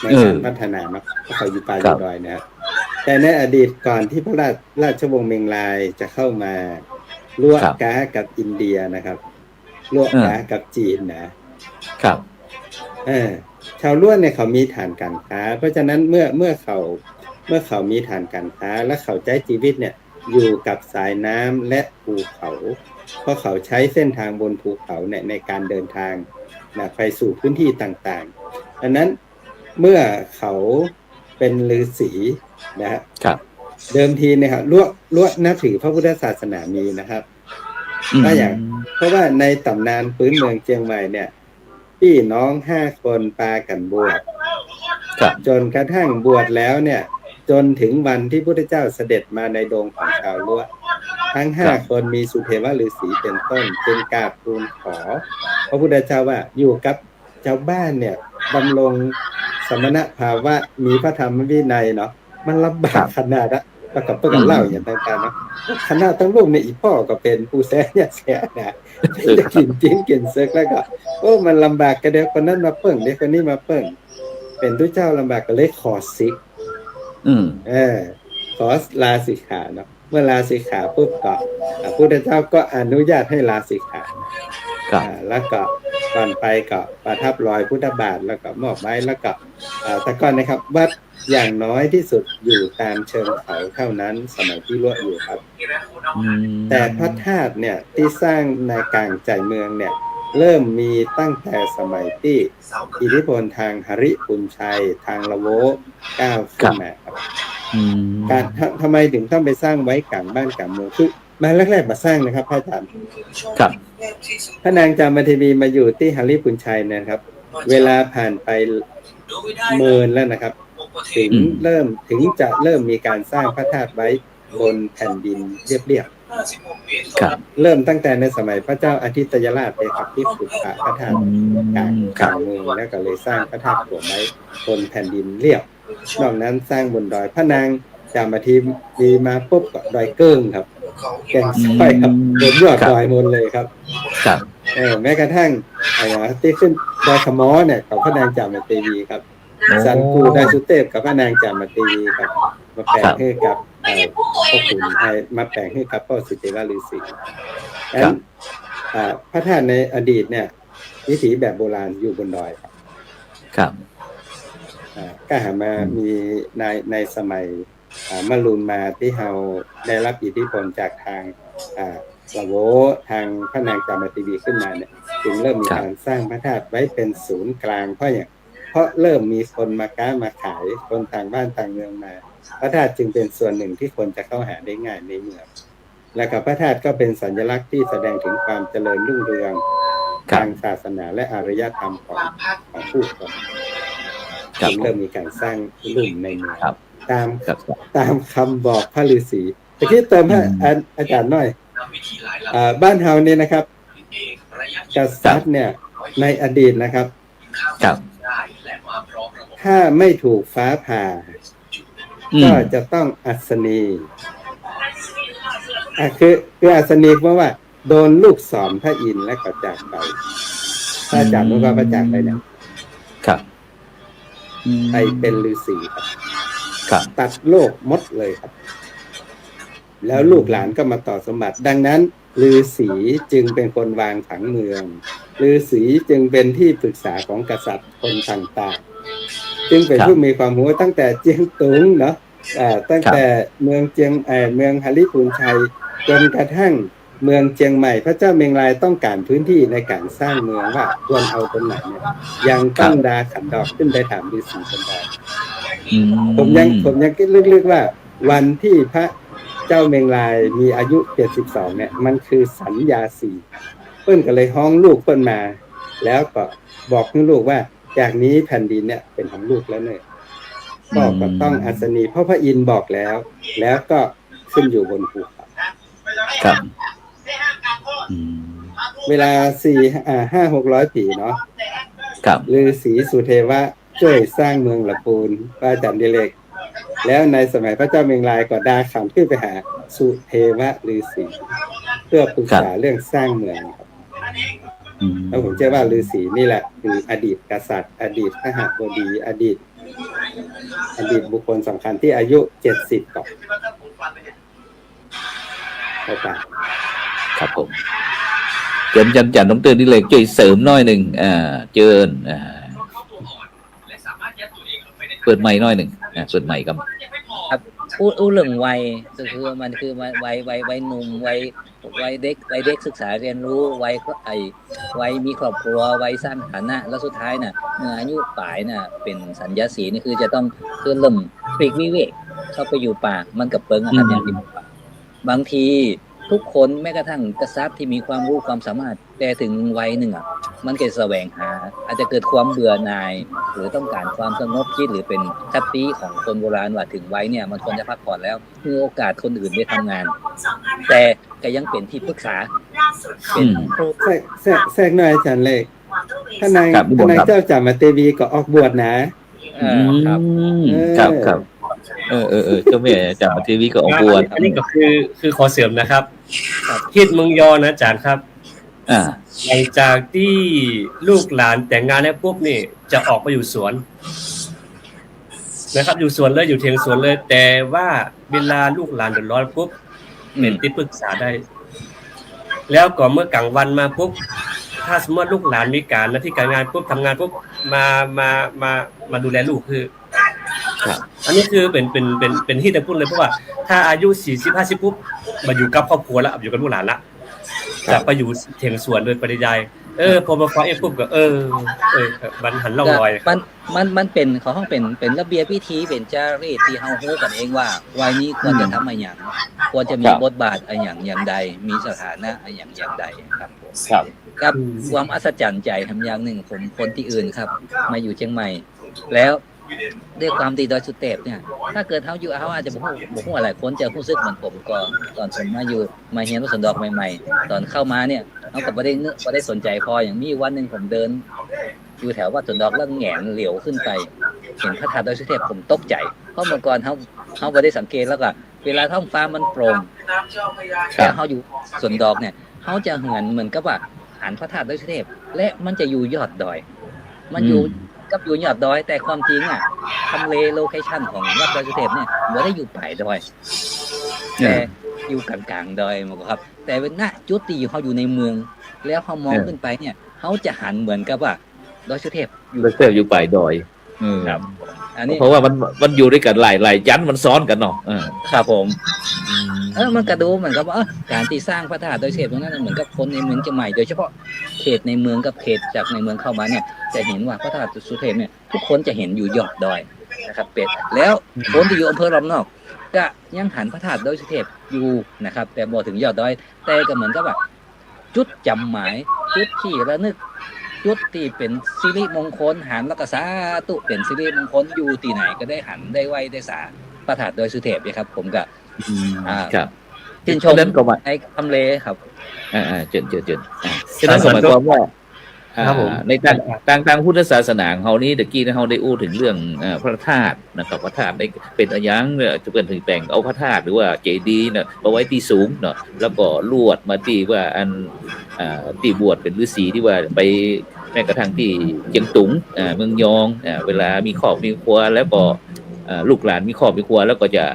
ในการพัฒนาเนาะเพราะเขาอยู่ป่าอยู่ดอยนะครับแต่ในอดีตก่อนที่พระราชวงศ์เมงลายจะเข้ามาล้วก้ากับอินเดียนะครับล้วก้ากับจีนนะครับชาวล้วเนี่ยเขามีฐานการค้าเพราะฉะนั้นเมื่อเขามีฐานการค้าและเขาใช้ชีวิตเนี่ยอยู่กับสายน้ำและภูเขาเพราะเขาใช้เส้นทางบนภูเขาเนี่ยในการเดินทางไปสู่พื้นที่ต่างๆดังนั้นเมื่อเขาเป็นฤาษีนะครับเดิมทีเนี่ยครับล้วนนับถือพระพุทธศาสนามีนะครับเพราะว่าในตำนานพื้นเมืองเชียงใหม่เนี่ยพี่น้อง5 คนปากันบวชจนกระทั่งบวชแล้วเนี่ยจนถึงวันที่พุทธเจ้าเสด็จมาในดงของชาวล้วทั้ง5 คนมีสุเทวฤาษีเป็นต้นเป็นกราบทูลขอพระพุทธเจ้าว่าอยู่กับชาวบ้านเนี่ยดำรงสมณภาวะมีพระธรรมวินัยเนาะมันลำบากขนาดประกอบกันเล่าอย่างต่างๆนะคณะทั้งลูกในอีพ่อก็เป็นผู้แซ่เนี่ยเสียนะจะกินจิ้นกินเซิร์กแล้วก็มันลำบากกันเดี๋ยวคนนั้นมาเปิ่งเดี๋ยวคนนี้มาเปิ่งเป็นทุกเจ้าลำบากก็เลยขอซิกขอลาสิกขาเนาะเมื่อลาสิกขาปุ๊บก็พระพุทธเจ้าก็อนุญาตให้ลาสิกขาแล้วก็ก่อนไปก็ประทับรอยพุทธบาทแล้วก็มอบไม้แล้วก็แต่ก่อนนะครับวัดอย่างน้อยที่สุดอยู่ตามเชิงเขาเท่านั้นสมัยที่ล้วอยู่ครับแต่พระธาตุเนี่ยที่สร้างในกลางใจเมืองเนี่ยเริ่มมีตั้งแต่สมัยที่อิทธิพลทางหฤปุญชัยทางละโวก้าวขึ้นมาครับการทำไมถึงต้องไปสร้างไว้กลางบ้านกลางเมืองคือมาแรกๆมาสร้างนะครับพระอาจารย์ครับพระนางจามเทวีมาอยู่ที่หฤปุญชัยนะครับเวลาผ่านไปเมินแล้วนะครับถึงจะเริ่มมีการสร้างพระธาตุไว้บนแผ่นดินเรียบๆเริ่มตั้งแต่ในสมัยพระเจ้าอาทิตยราชเลยครับที่ขุดพระธาตุกลางเมืองแล้วก็เลยสร้างพระธาตุไว้บนแผ่นดินเรียบนอกนั้นสร้างบนดอยพระนางจามเทวีมาปุ๊บก็ดอยเกิ้งครับแก่งซอยครับบนยอดดอยหมดเลยครับแม้กระทั่งที่ขึ้นดอยขมอเนี่ยของพระนางจามเทวีครับสันกูดอยสุเทพกับพระนางจามเทวีครับมาแปลงให้กับพ่อขุนมาแปลงให้กับพ่อสุเทวฤาษีพระธาตุในอดีตเนี่ยวิถีแบบโบราณอยู่บนดอยครับก็หามามีในสมัยมะรุนมาที่เราได้รับอิทธิพลจากทางละโวทางพระนางจามเทวีขึ้นมาเนี่ย จึงเริ่มมีการสร้างพระธาตุไว้เป็นศูนย์กลางเพราะเริ่มมีคนมาค้ามาขายคนต่างบ้านต่างเมืองมาพระธาตุจึงเป็นส่วนหนึ่งที่คนจะเข้าหาได้ง่ายในเมืองและกับพระธาตุก็เป็นสัญลักษณ์ที่แสดงถึงความเจริญรุ่งเรืองทางศาสนาและอารยธรรมของผู้คนจึงเริ่มมีการสร้างลุ่มในเมืองตามคำบอกพระฤาษีตะกี้เติมให้อาจารย์หน่อยบ้านเฮานี่นะครับกษัตริย์เนี่ยในอดีตนะครับถ้าไม่ถูกฟ้าผ่าก็จะต้องอัศนีคืออัศนีเพราะว่าโดนลูกศรพระอินทร์และก็จากไปถ้าจากนู้นก็ประจากไปเนี่ยไปเป็นฤาษีครับตัดโลกหมดเลยครับแล้วลูกหลานก็มาต่อสมบัติดังนั้นฤาษีจึงเป็นคนวางผังเมืองฤาษีจึงเป็นที่ปรึกษาของกษัตริย์คนต่างๆจึงเป็นผู้มีความรู้ตั้งแต่เจียงตุงเนาะตั้งแต่เมืองเมืองฮาริพูนชัยจนกระทั่งเมืองเจียงใหม่พระเจ้าเมงรายต้องการพื้นที่ในการสร้างเมืองว่าควรเอาตรงไหนเนี่ยยังต้องดาขันดอกขึ้นไปถามฤาษีคนใดผมยังคิดลึกๆว่าวันที่พระเจ้าเมงรายมีอายุ72เนี่ยมันคือสัญญาสีเพิ่นก็เลยฮ้องลูกเพิ่นมาแล้วก็บอกให้ลูกว่าจากนี้แผ่นดินเนี่ยเป็นของลูกแล้วเนี่ยก็ต้องอัศนีเพราะพระอินทร์บอกแล้วก็ขึ้นอยู่บนภูเขาครับเวลา500-600 ปีเนาะฤาษีสุเทวะช่วยสร้างเมืองละปูนพระอาจารย์ดิเรกแล้วในสมัยพระเจ้าเมงรายก็ดาขันขึ้นไปหาสุเทวะฤาษีเพื่อปรึกษาเรื่องสร้างเมืองครับแล้วผมเชื่อว่าฤาษีนี่แหละคืออดีตกษัตริย์อดีตขหบดีอดีตบุคคลสำคัญที่อายุ70ก่อนครับผมเจิญจันน้องเตือนนี่เลยช่วยเสริมน้อยหนึ่งเจิญเปิดไมค์น้อยหนึ่งเปิดไมค์ครับพูดเรื่องวัยก็คือมันคือวัยหนุ่มวัยเด็กศึกษาเรียนรู้วัยมีครอบครัววัยสร้างฐานะแล้วสุดท้ายน่ะเมื่ออายุป่ายน่ะเป็นสัญญาสีนี่คือจะต้องคือเริ่มปลีกวิเวกเข้าไปอยู่ป่ามันกับเปิงนะครับอย่างที่บางทีทุกคนแม้กระทั่งกษัตริย์ที่มีความรู้ความสามารถแต่ถึงวัยหนึ่งมันเกิดแสวงหาอาจจะเกิดความเบื่อหน่ายหรือต้องการความสงบจิตหรือเป็นคติของคนโบราณว่าถึงวัยเนี่ยมันควรจะพักผ่อนแล้วมีโอกาสคนอื่นได้ทำงานแต่ก็ยังเป็นที่ปรึกษาเป็นแทรกหน่อยอาจารย์เล็กท่านนายเจ้าจามาเตวีก็ออกบวชนะครับเจ้าแม่จามาเตวีก็ออกบวชอันนี้ก็คือขอเสริมนะครับฮิตเมืองยอนะอาจารย์ครับหลังจากที่ลูกหลานแต่งงานแล้วปุ๊บนี่จะออกไปอยู่สวนนะครับอยู่สวนเลยอยู่เถียงสวนเลยแต่ว่าเวลาลูกหลานเดือดร้อนปุ๊บเป็นที่ปรึกษาได้แล้วก็เมื่อกลางวันมาปุ๊บถ้าสมมติลูกหลานมีการหน้าที่การงานปุ๊บทำงานปุ๊บมาดูแลลูกคืออันนี้คือเป็นที่จะพูดเลยเพราะว่าถ้าอายุ40-50ปุ๊บมาอยู่กับครอบครัวแล้วอยู่กับลูกหลานละจะไปอยู่เถียงสวนโดยปริยายพอมาฟังปุ๊บก็มันหันล่องลอยมันเป็นของห้องเป็นระเบียบวิธีเป็นจารีตที่เฮาฮู้กันเองว่าวัยนี้ควรจะทำอะไรอย่างควรจะมีบทบาทอะไรอย่างใดมีสถานะอะไรอย่างใดครับครับความอัศจรรย์ใจทำอย่างหนึ่งผมคนที่อื่นครับมาอยู่เชียงใหม่แล้วด้วยความตีดอยสุเทพเนี่ยถ้าเกิดเฮาอยู่เฮาอาจจะบ่ฮู้อะไรคนจะรู้สึกเหมือนผมก็ตอนผมมาเรียนวัดสวนดอกใหม่ๆตอนเข้ามาเนี่ยเฮาก็บ่ได้สนใจพออย่างมีวันนึงผมเดินอยู่แถววัดสวนดอกแล้วแหงนเหลียวขึ้นไปเห็นพระธาตุดอยสุเทพผมตกใจเพราะเมื่อก่อนเฮาบ่ได้สังเกตแล้วก็เวลาท้องฟ้ามันโปร่งแต่เฮาอยู่สวนดอกเนี่ยเฮาจะเหมือนกับว่าหันพระธาตุดอยสุเทพและมันจะอยู่ยอดดอยมันอยู่ยอดดอยแต่ความจริงทำเลโลเคชั่นของวัดดอยสุเทพเนี่ยไม่ได้อยู่ปลายดอยแต่อยู่กลางๆดอยมั้งครับแต่เป็นณจุดที่เขาอยู่ในเมืองแล้วเขามองขึ้นไปเนี่ยเขาจะหันเหมือนกับว่าดอยสุเทพอยู่ปลายดอยครับอันนี้เพราะว่ามันอยู่ด้วยกันหลายชั้นมันซ้อนกันเนาะครับผม มันกระดูเหมือนกับว่าการที่สร้างพระธาตุโดยเฉพาะนั้นเหมือนกับคนในเมืองเชียงใหม่โดยเฉพาะเขตในเมืองกับเขตจากในเมืองเข้ามาเนี่ยจะเห็นว่าพระธาตุสุเทพเนี่ยทุกคนจะเห็นอยู่ยอดดอยนะครับเป็ดแล้วคนที่อยู่อำเภอรอบนอกก็ยังหันพระธาตุโดยสุเทพอยู่นะครับแต่บ่ถึงยอดดอยแต่ก็เหมือนกับว่าจุดจำหมายจุดที่ระลึกจุดที่เป็นสิริมงคลหันแล้วก็สาธุเป็นสิริมงคลอยู่ที่ไหนก็ได้หันได้ไหวได้สาพระธาตุโดยสุเทพนะครับผมก็ครับชื่นชมในทำเลครับเจนฉะนั้นก็หมายความว่าในทางพุทธศาสนาของเฮานี้ตะกี้เฮาได้อู้ถึงเรื่องพระธาตุนะครับพระธาตุได้เป็นอะยังจะเป็นถึงแต่งเอาพระธาตุหรือว่าเจดีย์เนี่ยมาไว้ที่สูงเนาะแล้วก็ลวดมาที่ว่าอันที่บวชเป็นฤาษีที่ว่าไปแม้กระทั่งที่เจียงตุงเมืองยองเวลามีครอบมีครัวแล้วก็ลูกหลานมีครอบมีครัวแล้วก็จะ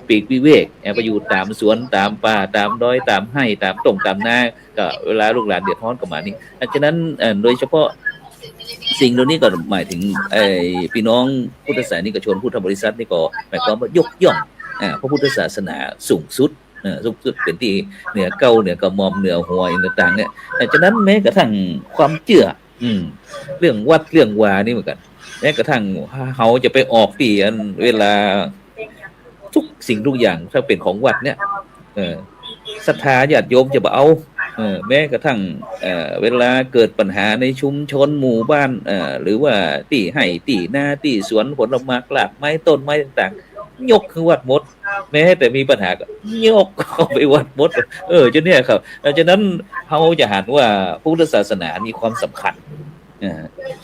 ปีกวิเวกไปอยู่ตามสวนตามป่าตามดอยตามไร่ตามตรงตามนาก็เวลาลูกหลานเดือดร้อนก็มานี่ฉะนั้นโดยเฉพาะสิ่งเหล่านี้ก็หมายถึงพี่น้องพุทธศาสนิกชนพุทธบริษัทนี่ก็หมายความว่ายกย่องพระพุทธศาสนาสูงสุดเป็นที่เหนือเก้าเหนือกระหม่อมเหนือหัวต่างๆเนี่ยฉะนั้นแม้กระทั่งความเชื่อเรื่องวัดเรื่องวานี่เหมือนกันแม้กระทั่งเขาจะไปออกปีอันเวลาทุกสิ่งทุกอย่างถ้าเป็นของวัดเนี่ยศรัทธาญาติโยมจะเอาแม้กระทั่งเวลาเกิดปัญหาในชุมชนหมู่บ้านหรือว่าที่ให้ที่นาที่สวนผลไม้กลากไม้ต้นไม้ต่างๆยกคือวัดหมดแม้แต่มีปัญหาก็ยกเข้าไปวัดหมดจนเนี่ยครับฉะนั้นเขาจะหันว่าพุทธศาสนามีความสำคัญ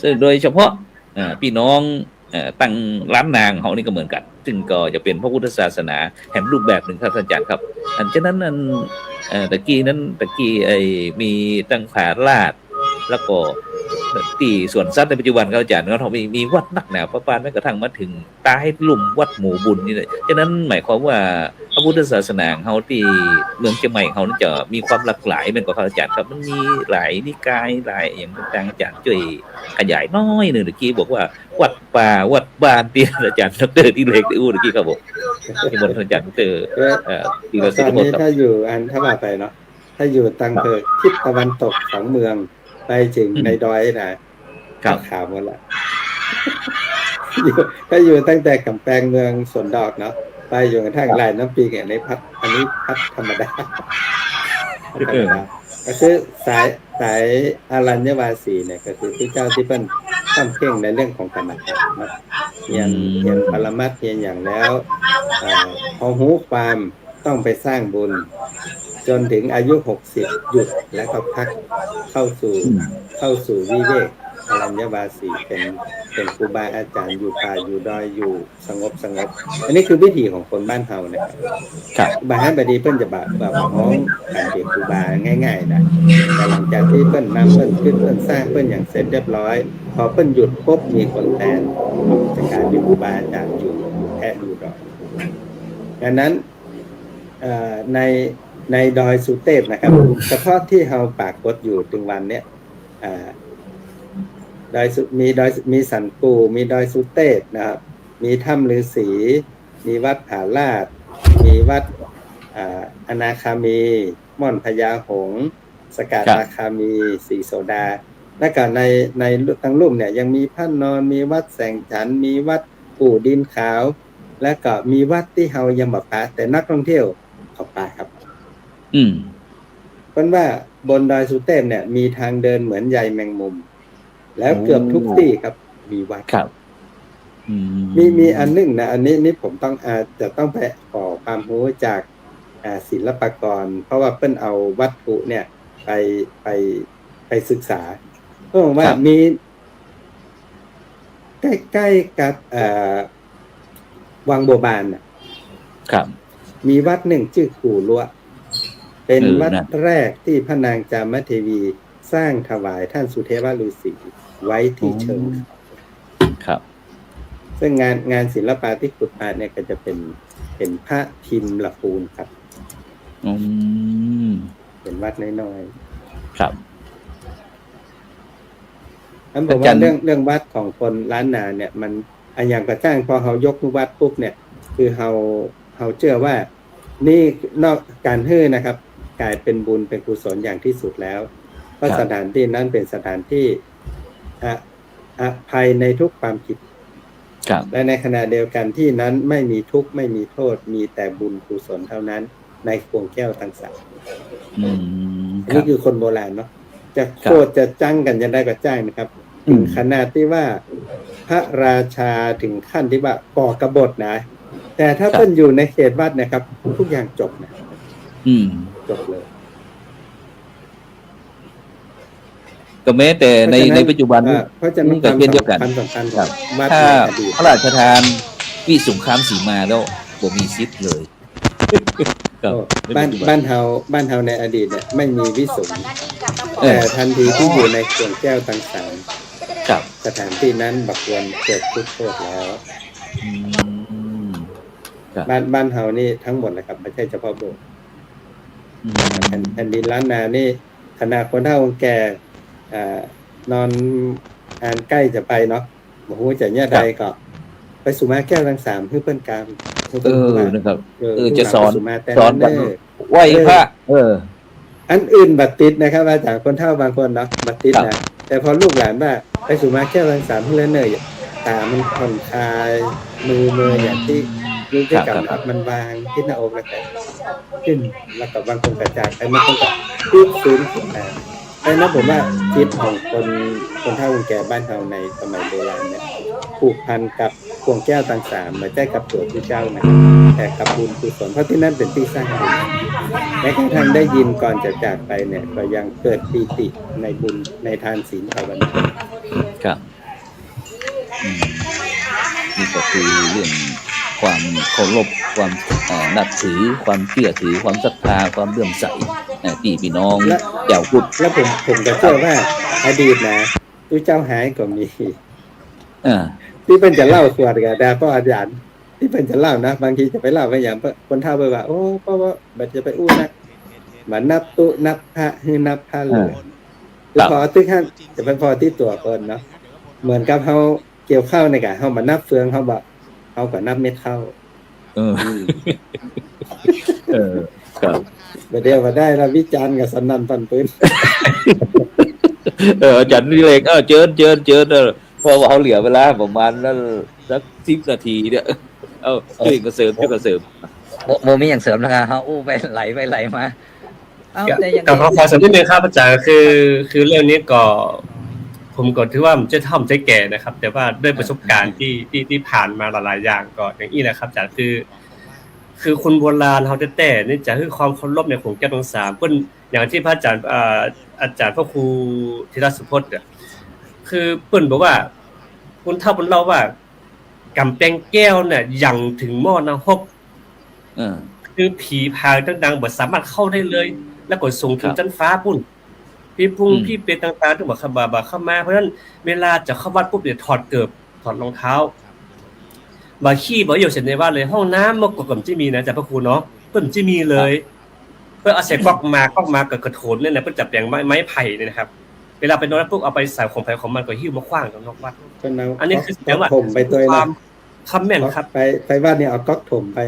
ซึ่งโดยเฉพาะพี่น้องตั้งร้านนางเขานี่ก็เหมือนกันซึ่งก็จะเป็นพระพุทธศาสนาแห่งรูปแบบหนึ่งครับอาจารย์ครับฉะนั้นตะกี้มีตั้งผาลาดแล้วก็ที่ส่วนซัดในปัจจุบันครับอาจารย์เขามีวัดนักหนาประปานแม้กระทั่งมาถึงตายลุ่มวัดหมู่บุญนี่เลยฉะนั้นหมายความว่าพระพุทธศาสนาเขาที่เมืองเชียงใหม่เขาจะมีความหลากหลายเป็นกว่าครับอาจารย์ครับมันมีหลายนิกายหลายอย่างต่างๆอาจารย์ช่วยขยายน้อยหนึ่งตะกี้บอกว่าวัดป่าวัดบ้านเตี้ยอาจารย์ดร.ที่เล็กที่อู้ตะกี้ครับผมที่บนอาจารย์ดร.ที่เราตอนนี้ถ้าอยู่ถ้าว่าไปเนาะถ้าอยู่ตั้งเถิดทิศตะวันตกของเมืองไปถึงในดอยนะข่าวหมดละถ้าอยู่ตั้งแต่กำแพงเมืองสวนดอกเนาะไปอยู่กระทั่งลายน้ำปีในพัดอันนี้พัดธรรมดาก็คือสายอารัญญวาสีเนี่ยก็คือที่เจ้าที่เป็นต้องเพ่งในเรื่องของธรรมะนะเรียนปรมัตถ์เรียนอย่างแล้วพอหูความต้องไปสร้างบุญจนถึงอายุ60หยุดแล้วก็พักเข้าสู่วิเวกอรัญญวาสีเป็นครูบาอาจารย์อยู่ป่าอยู่ดอยอยู่สงบอันนี้คือวิถีของคนบ้านเฮานะครับบาให้บดีเพิ่นจะแบบน้องการเป็นครูบาง่ายๆนะแต่หลังจากที่เพิ่นนำเพิ่นขึ้นเพิ่นสร้างเพิ่นอย่างเสร็จเรียบร้อยพอเพิ่นหยุดปุ๊บมีคนแทนจะกลายเป็นครูบาอาจารย์อยู่แท้อยู่ดอยดังนั้นในดอยสุเทพนะครับเฉพาะที่เฮาปากกดอยู่ถึงวันเนี้ยมีสันปูมีดอยสุเทพนะครับมีถ้ำฤาษีมีวัดผาลาดมีวัดอนาคามีม่อนพญาหงส์สกัดนาคามีสีโสดาและก็ในทั้งลุ่มเนี่ยยังมีพระนอนมีวัดแสงฉันมีวัดปู่ดินขาวและก็มีวัดที่เฮายังบ่ไปแต่นักท่องเที่ยวเขาไปครับเพราะว่าบนดอยสุเทพเนี่ยมีทางเดินเหมือนใยแมงมุมแล้วเกือบทุกที่ครับมีวัดครับมีอันนึงนะอันนี้ผมต้องจะต้องไปขอความรู้จากศิลปากรเพราะว่าเพิ่นเอาวัตถุเนี่ยไปศึกษาเพราะว่ามีใกล้ๆกับวังบัวบานครับมีวัดหนึ่งชื่อกู่ลัวเป็นวัดแรกที่พระนางจามเทวีสร้างถวายท่านสุเทพฤาษีไว้ที่เชิงครับซึ่งงานศิลปะที่ขุดมาเนี่ยก็จะเป็นพระพิมพ์ละปูนครับเป็นวัดน้อยๆครับอันบอกว่าเรื่องวัดของคนล้านนาเนี่ยมันอย่างกระจ้างพอเขายกวัดปุ๊บเนี่ยคือเขาเชื่อว่า นี่นอกการฮื้อนะครับ กลายเป็นบุญเป็นกุศลอย่างที่สุดแล้ว เพราะ ครับ สถานที่นั้นเป็นสถานที่อภัยในทุกความผิด ครับ และในขณะเดียวกันที่นั้นไม่มีทุกข์ไม่มีโทษ มีแต่บุญกุศลเท่านั้น ในพวงแก้วทั้งสาม อืมครั นี่ บ คือคนโบราณเนาะจะโค ครับ ตรจะจ้างกันจะได้ก็จ้างนะครับ อื ถึ ม งขนาดที่ว่าพระราชาถึงขั้นที่ว่าก่อกบฏนะ แต่ถ้าเพิ่นอยู่ในเขตวัดนะครับ ทุกอย่างจบนะ อืม จบเลย ก็แม้แต่ในปัจจุบัน เพราะฉะนั้น ก็เช่นเดียวกัน ความสำคัญข ครั อง บ วัด ถ้า ในอดีต พระราชทานวิสงครามสีมาแล้วบ่มีสิทธิ์เลยครับ โอ้บ้านเฮาในอดีตเนี่ยไม่มีวิสุงฆ์ เออ แต่ทันทีที่อยู่ในขวงแก้วต่างสาม ครับ สถานที่นั้นบักควรเกิดทุกข์โทษแล้ว อืม ครับ บ้านเฮานี่ทั้งหมดนะครับไม่ใช่เฉพาะโบสถ์ อืม แผ่นดินล้านนานี่ขณะคนเฒ่าคนแก่นอนอ่านใกล้จะไปเนาะบอกว่าจะเนี่ยใดก็ไปสุมาแก้วทั้งสามเพื่อเปิ้นกาม นะครับ เออ จะสอน สุมาแต่ สอนกัน เด้อ ไหวพระ อันอื่นบัตรติดนะครับอาจารย์คนเฒ่าบางคนเนาะบัตรติดนะแต่พอลูกหลานว่าไปสุมาแก้วทั้งสามเพื่อเนยตามันผ่อนคลายมืออย่างที่รู้ที่กับนะครับมันวางที่หน้าอกแล้วก็ขึ้นแล้วก็บางคนกระจายไปมันก็ฟื้นขึ้นมาดังนั้นผมว่าจิตของคนเฒ่าคนแก่บ้านเราในสมัยโบราณเนี่ยผูกพันกับพวงแก้วต่างสามไม่ใช่กับตัวพระเจ้านะแต่กับบุญกุศลเพราะที่นั่นเป็นที่สร้างบุญแม้กระทั่งได้ยินก่อนจะจากไปเนี่ยก็ยังเกิดปีติในบุญในทานศีลภาวนา ครับอืมนี่ก็คือเรื่องความเคารพความนับถือความเชื่อถือความศรัทธาความเลื่อมใสที่พี่น้องเจ้าพุทธ แล้วผมก็เชื่อว่าอดีตนะตู้เจ้าหายก็มี อ่า ที่เป็นจะเล่าขวดกับดาพ่ออาจารย์ที่เป็นจะเล่านะบางทีจะไปเล่าไปอย่างคนเฒ่าไปว่าโอ้เพราะว่าบัดจะไปอู้นักมานับตุนับพระให้นับพระเลยพอตึกขั้นจะเป็นพอที่ตัวคนเนาะเหมือนกับเขาเกี่ยวข้าวในกะเขามานับเฟืองเขาแบบเขาก็นับเม็ดข้าว ครับ เดี๋ยวมาได้เราวิจารณ์กับสนันปันปืน อาจารย์นี่เล็กเจิญพอเขาเหลือเวลาประมาณนั้นสัก10 นาทีเนี่ยช่วยกระเสริมโมมีอย่างเสริมนะคะเขาอู้ไปไหลมาแต่ยัง กับขอเสริมนิดนึงครับอาจารย์คือเรื่องนี้ก็ผมก็ถือว่ามันจะทำใจแก่นะครับ แต่ว่าด้วยประสบการณ์ที่ผ่านมาหลายๆอย่างก็อย่างนี้นะครับอาจารย์คือคนโบราณเฮาแต่นี่จะคือความเคารพในของแก้วทั้งสามเพิ่นอย่างที่พระอาจารย์อาจารย์พระครูธีรสุพจน์เนี่ยคือเพิ่นบอกว่าคนเฒ่าเพิ่นเล่าว่ากำแพงแก้วเนี่ยยังถึงหม้อนรกคือผีพายดังๆบ่สามารถเข้าได้เลย แล้วก็ส่งถึงชั้นฟ้าปุ่นพี่เป็นต่างๆถึงบอกบ่เข้ามาเพราะฉะนั้นเวลาจะเข้าวัดปุ๊บเนี่ยถอดเกิบถอดรองเท้าบ่ขี้บ่อยู่เสร็จในวัดเลยห้องน้ำมันก็จะมีนะอาจารย์พระครูเนาะเพิ่นจะมีเลยเพื่อเอาใส่ก๊อกมากับกระโถนเนี่ยนะเพิ่นจับแปลงไม้ไผ่เนี่ยนะครับเวลาไปนอนปุ๊บเอาไปใส่ของไผของมันก็หิ้วมาขว้างนอกวัดอันนี้คือแปลว่าความคำแม่นครับไปบ้านเนี่ยเอาก๊อกถมไป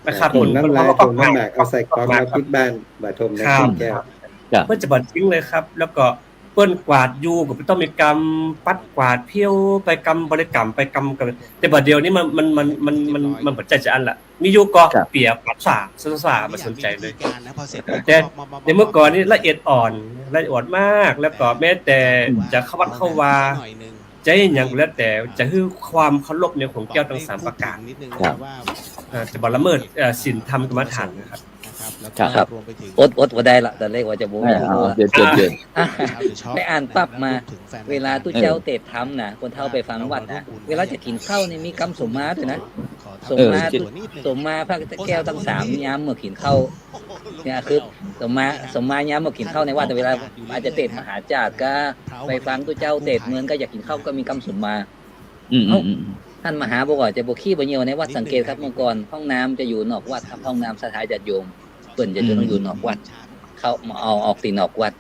นะครับถมน้ำลายถมน้ำหนักเอาใส่ก๊อกแล้วพิดบ้านบ่ถมในแก้วเพิ่นจะบ่ทิ้งเลยครับแล้วก็เปิ้นกวาดอยู่ก็ต้องมีกรรมปัดกวาดเพี้ยวไปกรรมบริกรรมไปกรรมกันแต่บัดเดียวนี้มันบ่ใจจะอันล่ะมีอยู่ก็เปียกปัดสาบ่สนใจเลยแต่ในเมื่อก่อนนี่ละเอียดอ่อนมากแล้วก็แม้แต่จะเข้าวัดเข้าวาจะหยังแล้วแต่จะคือความเคารพในของแก้วทั้ง3ประการจะบ่ละเมิดศีลธรรมกรรมฐานนะครับ ครับอดบ่ได้ละแต่เลขว่าจะบ่มีไปอ่านปั๊บมาเวลาตู้เจ้าเตะทำนะคนเฒ่าไปฟังวัดนะเวลาจะกินข้าวนี่มีกรรมสมมาด้วยนะสมมาพระแก้วทั้ง3ยามเมื่อกินข้าวเนี่ยคือสมมายามเมื่อกินข้าวในวัดแต่เวลาอาจจะเตะมหาจารย์ก็ไปฟังตู้เจ้าเตะเหมือนก็อยากกินข้าวก็มีกรรมสมมาท่านมหาบอกว่าจะบ่ขี้บ่เหี่ยวในวัดสังเกตครับเมื่อก่อนห้องน้ำจะอยู่นอกวัดครับห้องน้ำสถานญาติโยมเปิ้นจะต้องอยู่นอกวัดเขาเอาออกตีนอกวัด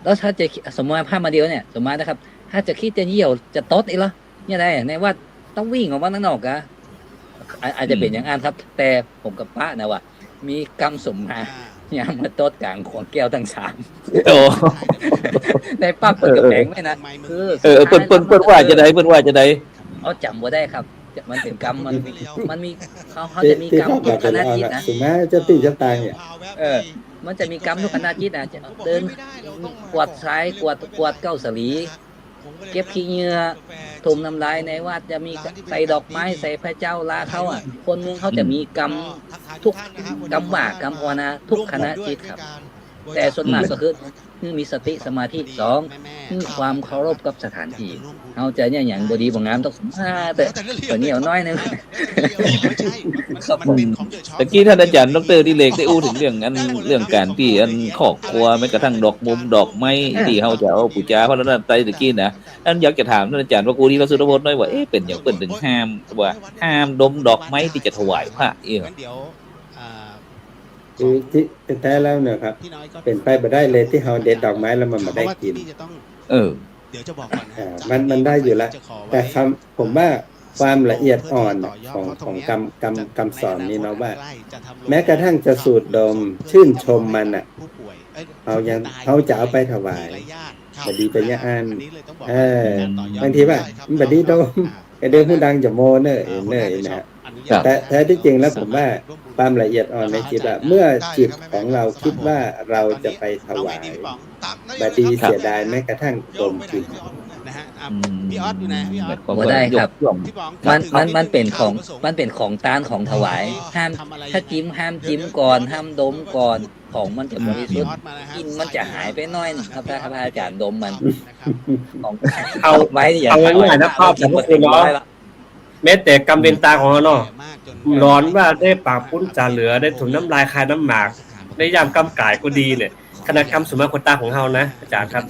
แล้วถ้าจะสมมติภาพมาเดียวเนี่ยสมมตินะครับถ้าจะขี้จะเหี่ยวจะตดอีกเหรอเนี่ยได้ในวัดต้องวิ่งออกมาข้างนอกกะ อาจจะเป็นอย่างนั้นครับ แต่ผมกับป้านะว่า มีกรรมสมมาอย่ามาโต๊ดกลางของแก้วทั้งสาม โอ้ ในป้าเปิดกระแพงไม่นะคือ เปิ้นว่าจะได้ เอาจำว่าได้ครับมันเป็นกรรมมันมีเขา ที่ จะมี ที่ กรรม เขา ทุ บอก ก กั คน ณะ ว่า จิตนะ สุมาจะตีจะตายเนี่ย มันจะมีกรรมทุกคณะจิตนะจะเดินกวาดซ้ายกวาดเก้าสลีเก็บขี้เหงื่อถมน้ำลายในวัดจะมีใส่ดอกไม้ใส่พระเจ้าลาเขาอ่ะคนเมืองเขาจะมีกรรมทุกกรรมบากกรรมภาวนาทุกคณะจิตครับแต่ส่วนมากก็คือมีสติสมาธิสองมีความเคารพกับสถานที่เขาจะเนี่ยอย่างบดีบงามต้องแต่ตัวนี้เอาน้อยนึง ครับผม ตะกี้ท่านอาจารย์ดร.ดิเรกได้อู้ถึงเรื่องการที่ครอบครัวแม้กระทั่งดอกมุมดอกไม้ที่เฮาจะเอาปูจาพระรัตนตรัยตะกี้นะอันอยากจะถามท่านอาจารย์ว่ากูนี่พระสุทธพจน์น้อยว่าเป็นอย่างเปิ้นถึงห้ามดมดอกไม้ที่จะถวายพระคือที่เป็นแท้แล้วเนี่ยครับเป็นไปบ่ได้เลยที่เฮาเด็ดดอกไม้แล้วมันมาได้กินเดี๋ยวจะบอกก่อนนะมันได้อยู่แล้วแต่ผมว่าความละเอียดอ่อนของกรรมสอนนี่เนาะว่าแม้กระทั่งจะสูดดมชื่นชมมันอ่ะเขาจะเอาไปถวายบดีเป็นอย่างอันบางทีว่าบดีดมกระเดื่องผู้ดังจะโมเนอนะแต่แท้ที่จริงแล้วผมว่าความละเอียดอ่อนในจิตเมื่อจิตของเราคิดว่าเราจะไปถวายบดีเสียดายแม้กระทั่งดมกลิ่นพี่ออสอยู่นะพี่ออสบ่ได้ครับมันเป็นของต้านของถวายห้ามถ้าจิ้มห้ามจิ้มก่อนห้ามดมก่อนของมันจะบริสุทธิ์กินมันจะหายไปน้อยครับถ้าอาจารย์ดมมันของเอาไว้อย่าเอาง่ายๆนะภาพสมมติเนาะแม้แต่กรรมเวรตาของเราเนาะร้อนว่าได้ปากปุ้นจาเหลือได้ถุนน้ำลายคายน้ำหมากได้ยามกำกายก็ดีเนี่ยคณะกรรมสมมาคนตาของเรานะอาจารย์ครับ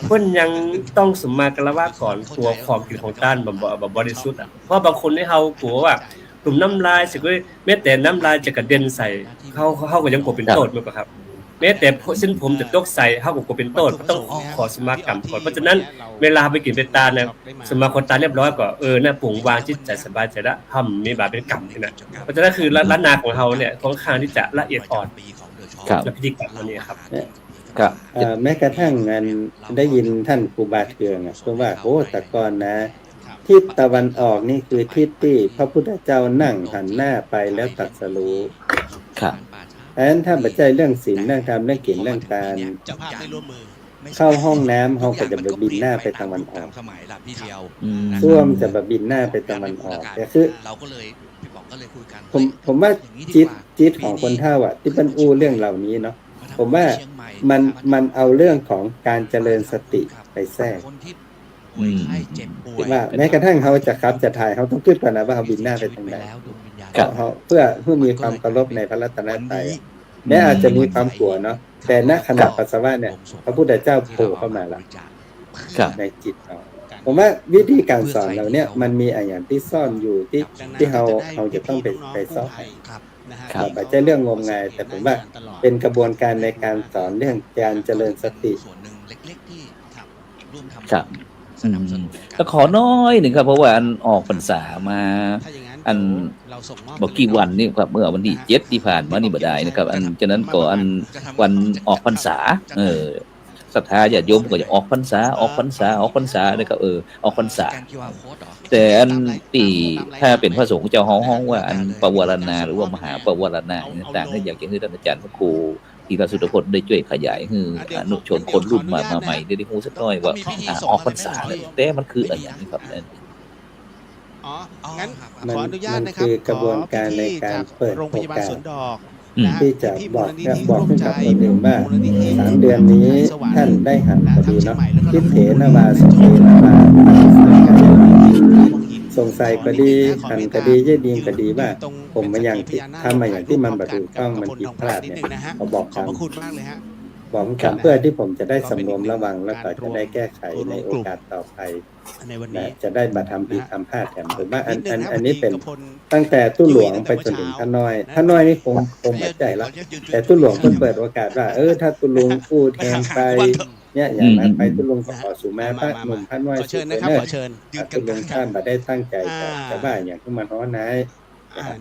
เพิ่นยังต้องสมมากระว่าก่อนตัวของกินของต้านแบบบริสุทธิ์เพราะบางคนที่เขากลัวว่าตุ่มน้ำลายสิก็แม้แต่น้ำลายจะกระเด็นใส่เขาก็ยังกลัวเป็นโทษมั้ยครับแม้แต่เส้นผมจะตกใส่เขาก็กลัวเป็นโทษต้องขอสมากรรมก่อนเพราะฉะนั้นเวลาไปกินเป็นตาเนี่ยสมมาคนตาเรียบร้อยก็น่าปรุงวางจิตใจสบายใจละทำมีบาปเป็นกรรมนี่นะเพราะฉะนั้นคือล้านนาของเราเนี่ยค่อนข้างที่จะละเอียดอ่อนและพิธีกรรมอันนี้ครับแม้กระทั่งงานได้ยินท่านครูบาเทืองพูดว่าโอ้แต่ก่อนนะทิศตะวันออกนี่คือทิศที่พระพุทธเจ้านั่งหันหน้าไปแล้วตรัสรู้ครับเพราะฉะนั้นถ้าปัจจัยเรื่องศีลเรื่องธรรมเรื่องกิจเรื่องการเข้าห้องน้ำเขาก็จะบินหน้าไปตะวันออกส้วมจะบินหน้าไปตะวันออกแต่คือผมว่าจิตของคนเฒ่าที่บรรลุเรื่องเหล่านี้เนาะผมว่ามันเอาเรื่องของการเจริญสติไปแทรกว่าแม้กระทั่งเขาจะขับจะถ่ายเขาต้องคิดก่อนนะว่าเขาบินหน้าไปทางไหนเขาเพื่อมีความเคารพในพระรัตนตรัยแม้อาจจะมีความกลัวเนาะแต่ณขณะปัสสาวะเนี่ยพระพุทธเจ้าโผล่เข้ามาแล้วในจิตเราผมว่าวิธีการสอนเราเนี่ยมันมีอย่างที่ซ่อนอยู่ที่เราจะต้องไปสอนครับอาจจะเรื่องงมงายแต่ผมว่าเป็นกระบวนการในการสอนเรื่องการเจริญสติครับแล้วขอน้อยหนึ่งครับเพราะว่าอันออกพรรษามาอันบอกกี่วันนี่ครับเมื่อวันที่7ที่ผ่านมานี่บ่ได้นะครับอันฉะนั้นก็อันวันออกพรรษาศรัทธาญาติโยมก็จะออกพรรษานะครับออกพรรษาแต่อันที่ถ้าเป็นพระสงฆ์เจ้าห้องว่าอันปวารณาหรือว่ามหาปวารณาต่างๆก็อยากจะให้ท่านอาจารย์พระครูที่พระสุทธพจน์ได้ช่วยขยายให้อนุชนคนรุ่นมาใหม่ได้รู้สักหน่อยว่าออกพรรษาแต่มันคืออะไรอย่างนี้ครับงั้นขออนุญาตนะครับคือกระบวนการในการเปิดโรงพยาบาลสวนดอกที่จะบอกให้กับคนอื่นว่า3 เดือนนี้ท่านได้หันพอดีเนาะคิดเถนวาสุเถนวาสงสัยก็ดีหันก็ดีเยดีก็ดีว่าผมมาอย่างที่ทำมาอย่างที่มันบรรลุต้องมันผิดพลาดเนี่ยเขาบอกคำเพื่อที่ผมจะได้สำรวมระวังแล้วก็จะได้แก้ไขในโอกาสต่อไปจะได้มาทำผิดทำพลาดแถมผมว่าอันนี้เป็นตั้งแต่ตู้หลวงไปจนถึงท่านน้อยนี่คงเข้าใจแล้วแต่ตู้หลวงเปิดโอกาสว่าถ้าตู้หลวงพูดแทนไปเนี่ยอย่างนั้นไปตู้หลวงขอสู่แม่พระหนุ่มพระน้อยสุดเลยตู้หลวงท่านมาได้ตั้งใจแต่ว่าอย่างที่มันฮ้อนาย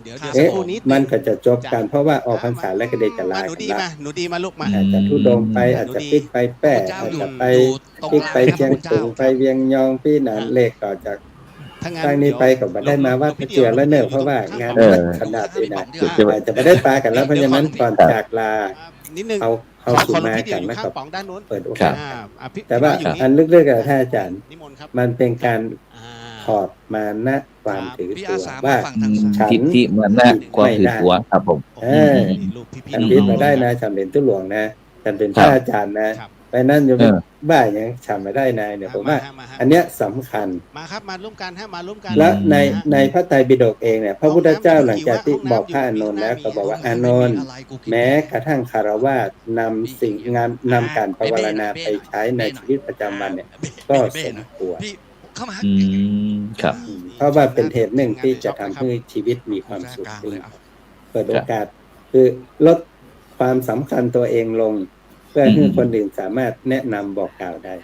เดี๋ยวสัก เอ๊ะ ครู่นี้ มันก็จะจบกันเพราะว่าออกพรรษาแล้วก็ได้จะลา หนู กัน ดี ละ มาหนูดีมาลูกมา อาจจะทุดงไปอาจจะพลิกไปแป้อาจจะไปพลิกไปเชียงตุงไปเวียงยองพี่หนานเลขต่อจาก ถ้างั้น ทางนี้ไปก็มาได้มาวัดพระเจือแล้วเนอะเพราะว่างานวัดขนาดนี้นะอาจจะไม่ได้ปากันแล้วเพราะฉะนั้นก่อนจากลา นิดนึง เอาสู่ ขอหลวง มา พี่เดีย กั วน อยู่ นะ ข้า ครั ง บ ป๋องด้านนู้น เปิดโอกาส พี่ แต่ว่า อยู่ อันลึกๆกับท่านอาจารย์ นิมนต์ครับ มันเป็นการ อ่า ถอดมานะความถือ พี่ ตั อาว สา ว่า มาฝั่งทางซ้าย ฉัน ทิฏฐิมานะความถือตัวครับผม เออ ลูกพี่ ฉัน น้อง พิดมาได้นะฉันเป็นตุ้หลวงนะฉันเป็นพระอาจารย์นะครับ ไปนั่นอยู่ เออ บ้าอย่างฉันไม่ได้นะเนี่ยผมว่า มา อันเนี้ยสำคัญ มาครับมาร่วมกันมาร่วมกัน และในพระไตรปิฎกเองเนี่ยพระพุทธเจ้าหลังจากที่บอกพระอานนท์แล้วก็บอกว่าอานนท์แม้กระทั่งคารวะนำสิ่งงานนำการภาวนาไปใช้ในชีวิตประจำวันเนี่ยก็สมควร พี่เข้ามา อืมครับ เพราะว่าเป็นเหตุหนึ่งที่จะทำให้ชีวิตมีความสุขขึ้นเปิดโอกาสคือลดความสำคัญตัวเองลง เพื่อให้คนอื่นสามารถแนะนำบอกกล่าวได้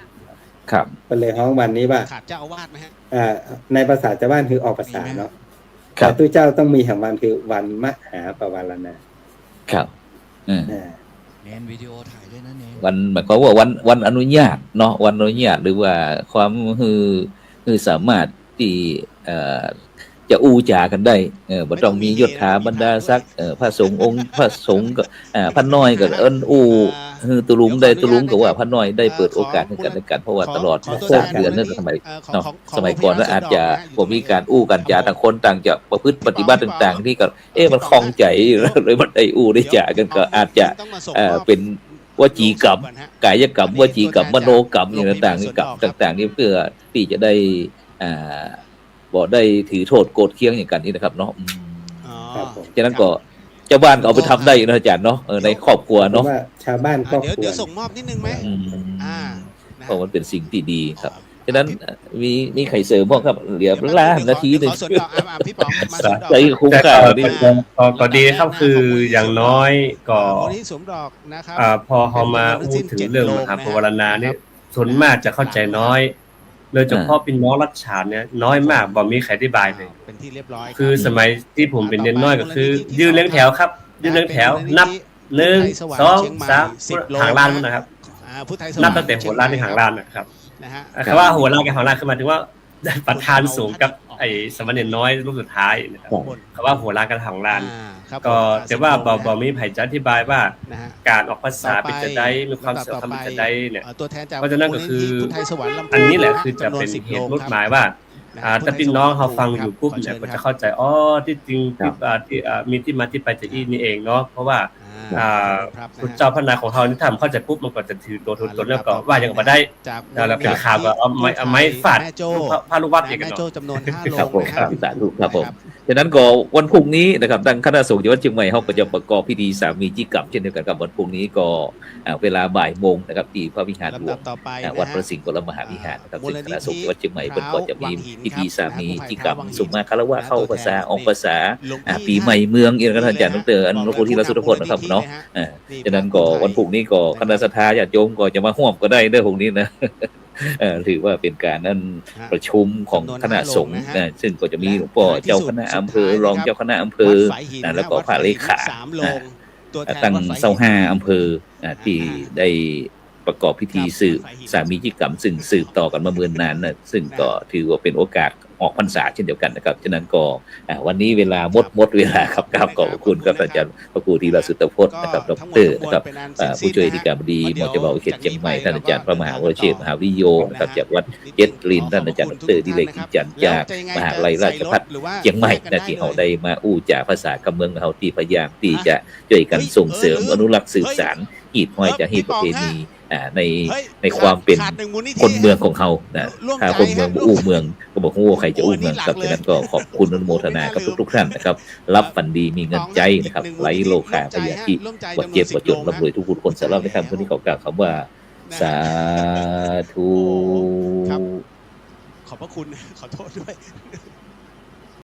ครับ ก็เลยฮ้องวันนี้ว่า ขาดเจ้าอาวาสไหมฮะ ในภาษาชาวบ้านคือออกภาษาเนาะ ครั แต่ บ ตู้เจ้าต้องมีแห่งวันคือวันมหาปวารณา ครับอืม เน้นวิดีโอถ่ายด้วยนะเน้น วันหมายความว่าวันอนุญาตเนาะวันอนุญาตหรือว่าความคือสามารถที่จะอู้จากันได้บ่ต้องมียศถาบรรดาศักดิ์พระสงฆ์องค์พระสงฆ์ก็พระน้อยก็เอิ้นอู้ตุลุงได้ตุลุงก็ว่าพระน้อยได้เปิดโอกาสให้กันและกันเพราะว่าตลอด3 เดือนนั้นสมัยเนาะสมัยก่อนนั้นอาจจะบ่มีการอู้กันจาต่างคนต่างจะประพฤติปฏิบัติต่างๆที่ก็มันคล่องใจเลยมันได้อู้ได้จากันก็อาจจะเป็นวจีกรรมกายกรรมวจีกรรมมโนกรรมอย่างต่างๆนี่กับต่างๆนี่เพื่อที่จะได้บ่ได้ถือโทษโกรธเคืองอย่างกันนี่นะครับเนาะ ครับผม ฉะนั้นก็เจ้าบ้านก็เอาไปทำได้นะอาจารย์เนาะในครอบครัวเนาะ ว่าชาวบ้านก็คว เดี๋ยว ร ส่งมอบนิดนึงไหม อืม นะ เพราะมันเป็นสิ่งที่ดีครับฉะนั้นมีใครเสริมบ้างครับเหลือล้านนาทีหนึง ขอสวนดอกพี่ป๋องมาสวนดอก ใจคุ้มค่าดิ ก็ดีครับคืออย่างน้อยก็ วันนี้สวมดอกนะครับ พอเขามาพูดถึงเรื่องมหาปวารณาเนี่ยส่วนมากจะเข้าใจน้อยโดยเฉพาะพี่น้องรัชฉานเนี่ยน้อยมากบ่มีใครอธิบายเลย เป็นที่เรียบร้อย คือสมัยที่ผมเป็นเด็กน้อยก็คือ ยืนเรียงแถวครับยืนเรียงแถวนับ1 2 3หางล้านนะครับ พุทธไทยส นั วา บ ร ตั้งแต่หัวล้านในหางล้านนะครับ นะฮะ คำว่าหัวล้านกับหางล้านคือหมายถึงว่าประธานสูงกับไอ้สมณเณรน้อยรูปสุดท้ายนะครับคำว่าหัวล้านกับหางล้าน ก็แต่ว่าบ่มีไผจะอธิบายว่า นะฮะ การออกภาษาเป็นจะได้มีความสำคัญเป็นจะได้เนี่ย ตัวแทนจาก เพราะฉะนั้นก็คือ พุทธไทยสวรรค์ลำพู อันนี้แหละคือจะเป็นเหตุมุดหมายว่าถ้าพี่น้องเขาฟังอยู่ปุ๊บเนี่ยก็จะเข้าใจอ๋อที่จริงที่มีที่มาที่ไปจากอีนี่เองเนาะเพราะว่าคุณเจ้าพระนายของเขานี่ทำเข้าใจปุ๊บมันก็จะถือตัวทุนตัวแล้วก็ว่ายังบ่ได้แล้วเป็นข่าวก็เอาไม้ฟาดพระลูกวัดเองกัน แม่โจ้ เนาะ จำนวน5โล ครับผม นะ ค ค รั รั บบ สาธุครับผมฉะนั้นก็วันพรุ่งนี้นะครับทางคณะสงฆ์จังหวัดเชียงใหม่เขาก็จะประกอบพิธีสามีจิกรรมเช่นเดียวกันกับวันพรุ่งนี้ก็เวลาบ่ายโมงนะครับที่พระวิหารหล ลำ ว ดั ง บต่อไป วัดพระสิงห์วรมหาวิหารนะครับซึ่งคณะสงฆ์จังหวัดเชียงใหม่เพิ่นก็จะมีพิธีสามีจิกรรมสุมาคารวะเข้าภาษาออกภาษาปีใหม่เมืองอีกนะครับอาจารย์ดรอนุพลที่ราสุทธพจน์นะครับเนาะฉะนั้นก็วันพรุ่งนี้ก็คณะศรัทธาญาติโยมก็จะมาร่วมก็ได้เด้อพรุ่งนี้นะถือว่าเป็นการนั่นประชุมของคณะสงฆ์ซึ่งก็จะมีหลวงพ่อเจ้าคณะอำเภอรองเจ้าคณะอำเภอแล้วก็พระเลขาตั้ง25อำเภอที่ได้ประกอบพิธีสืบสามีจิกรรมซึ่งสืบต่อกันมาเมื่อนานนะซึ่งก็ถือว่าเป็นโอกาสออกพรรษาเช่นเดียวกันนะครับฉะนั้นก็วันนี้เวลาหมดเวลาครับขอบคุณครับอาจารย์พระครูธีรสุทธพจน์นะครับดรนะครับผู้ช่วยอธิการบดีมจบเขตเชียงใหม่ท่านอาจารย์พระมหาวรเชษฐ์มหาวิโยนะครับจากวัดเจ็ดลินท่านอาจารย์ดรดิเรกกิจจันทร์จากมหาวิทยาลัยราชภัฏเชียงใหม่นะที่เขาได้มาอู้จาภาษาคำเมืองเขาที่พยายามที่จะช่วยกันส่งเสริมอนุรักษ์สืบสานหีดห้อยจะหีดประเพณีในความเป็นคนเมืองของเขาถ้าคนเมืองอู้เมืองก็บอกว่าใครจะอู้เมืองครับฉะนั้นก็ขอบคุณอนุโมทนากับทุกท่านนะครับรับฝันดีมีเงินใจนะครับไหลโลคาพยาธิวัดเจ็บวัดจนร่ำรวยทุกคนสำหรับในคำนี้เขากล่าวคำว่าสาธุ ขอบพระคุณขอโทษด้วย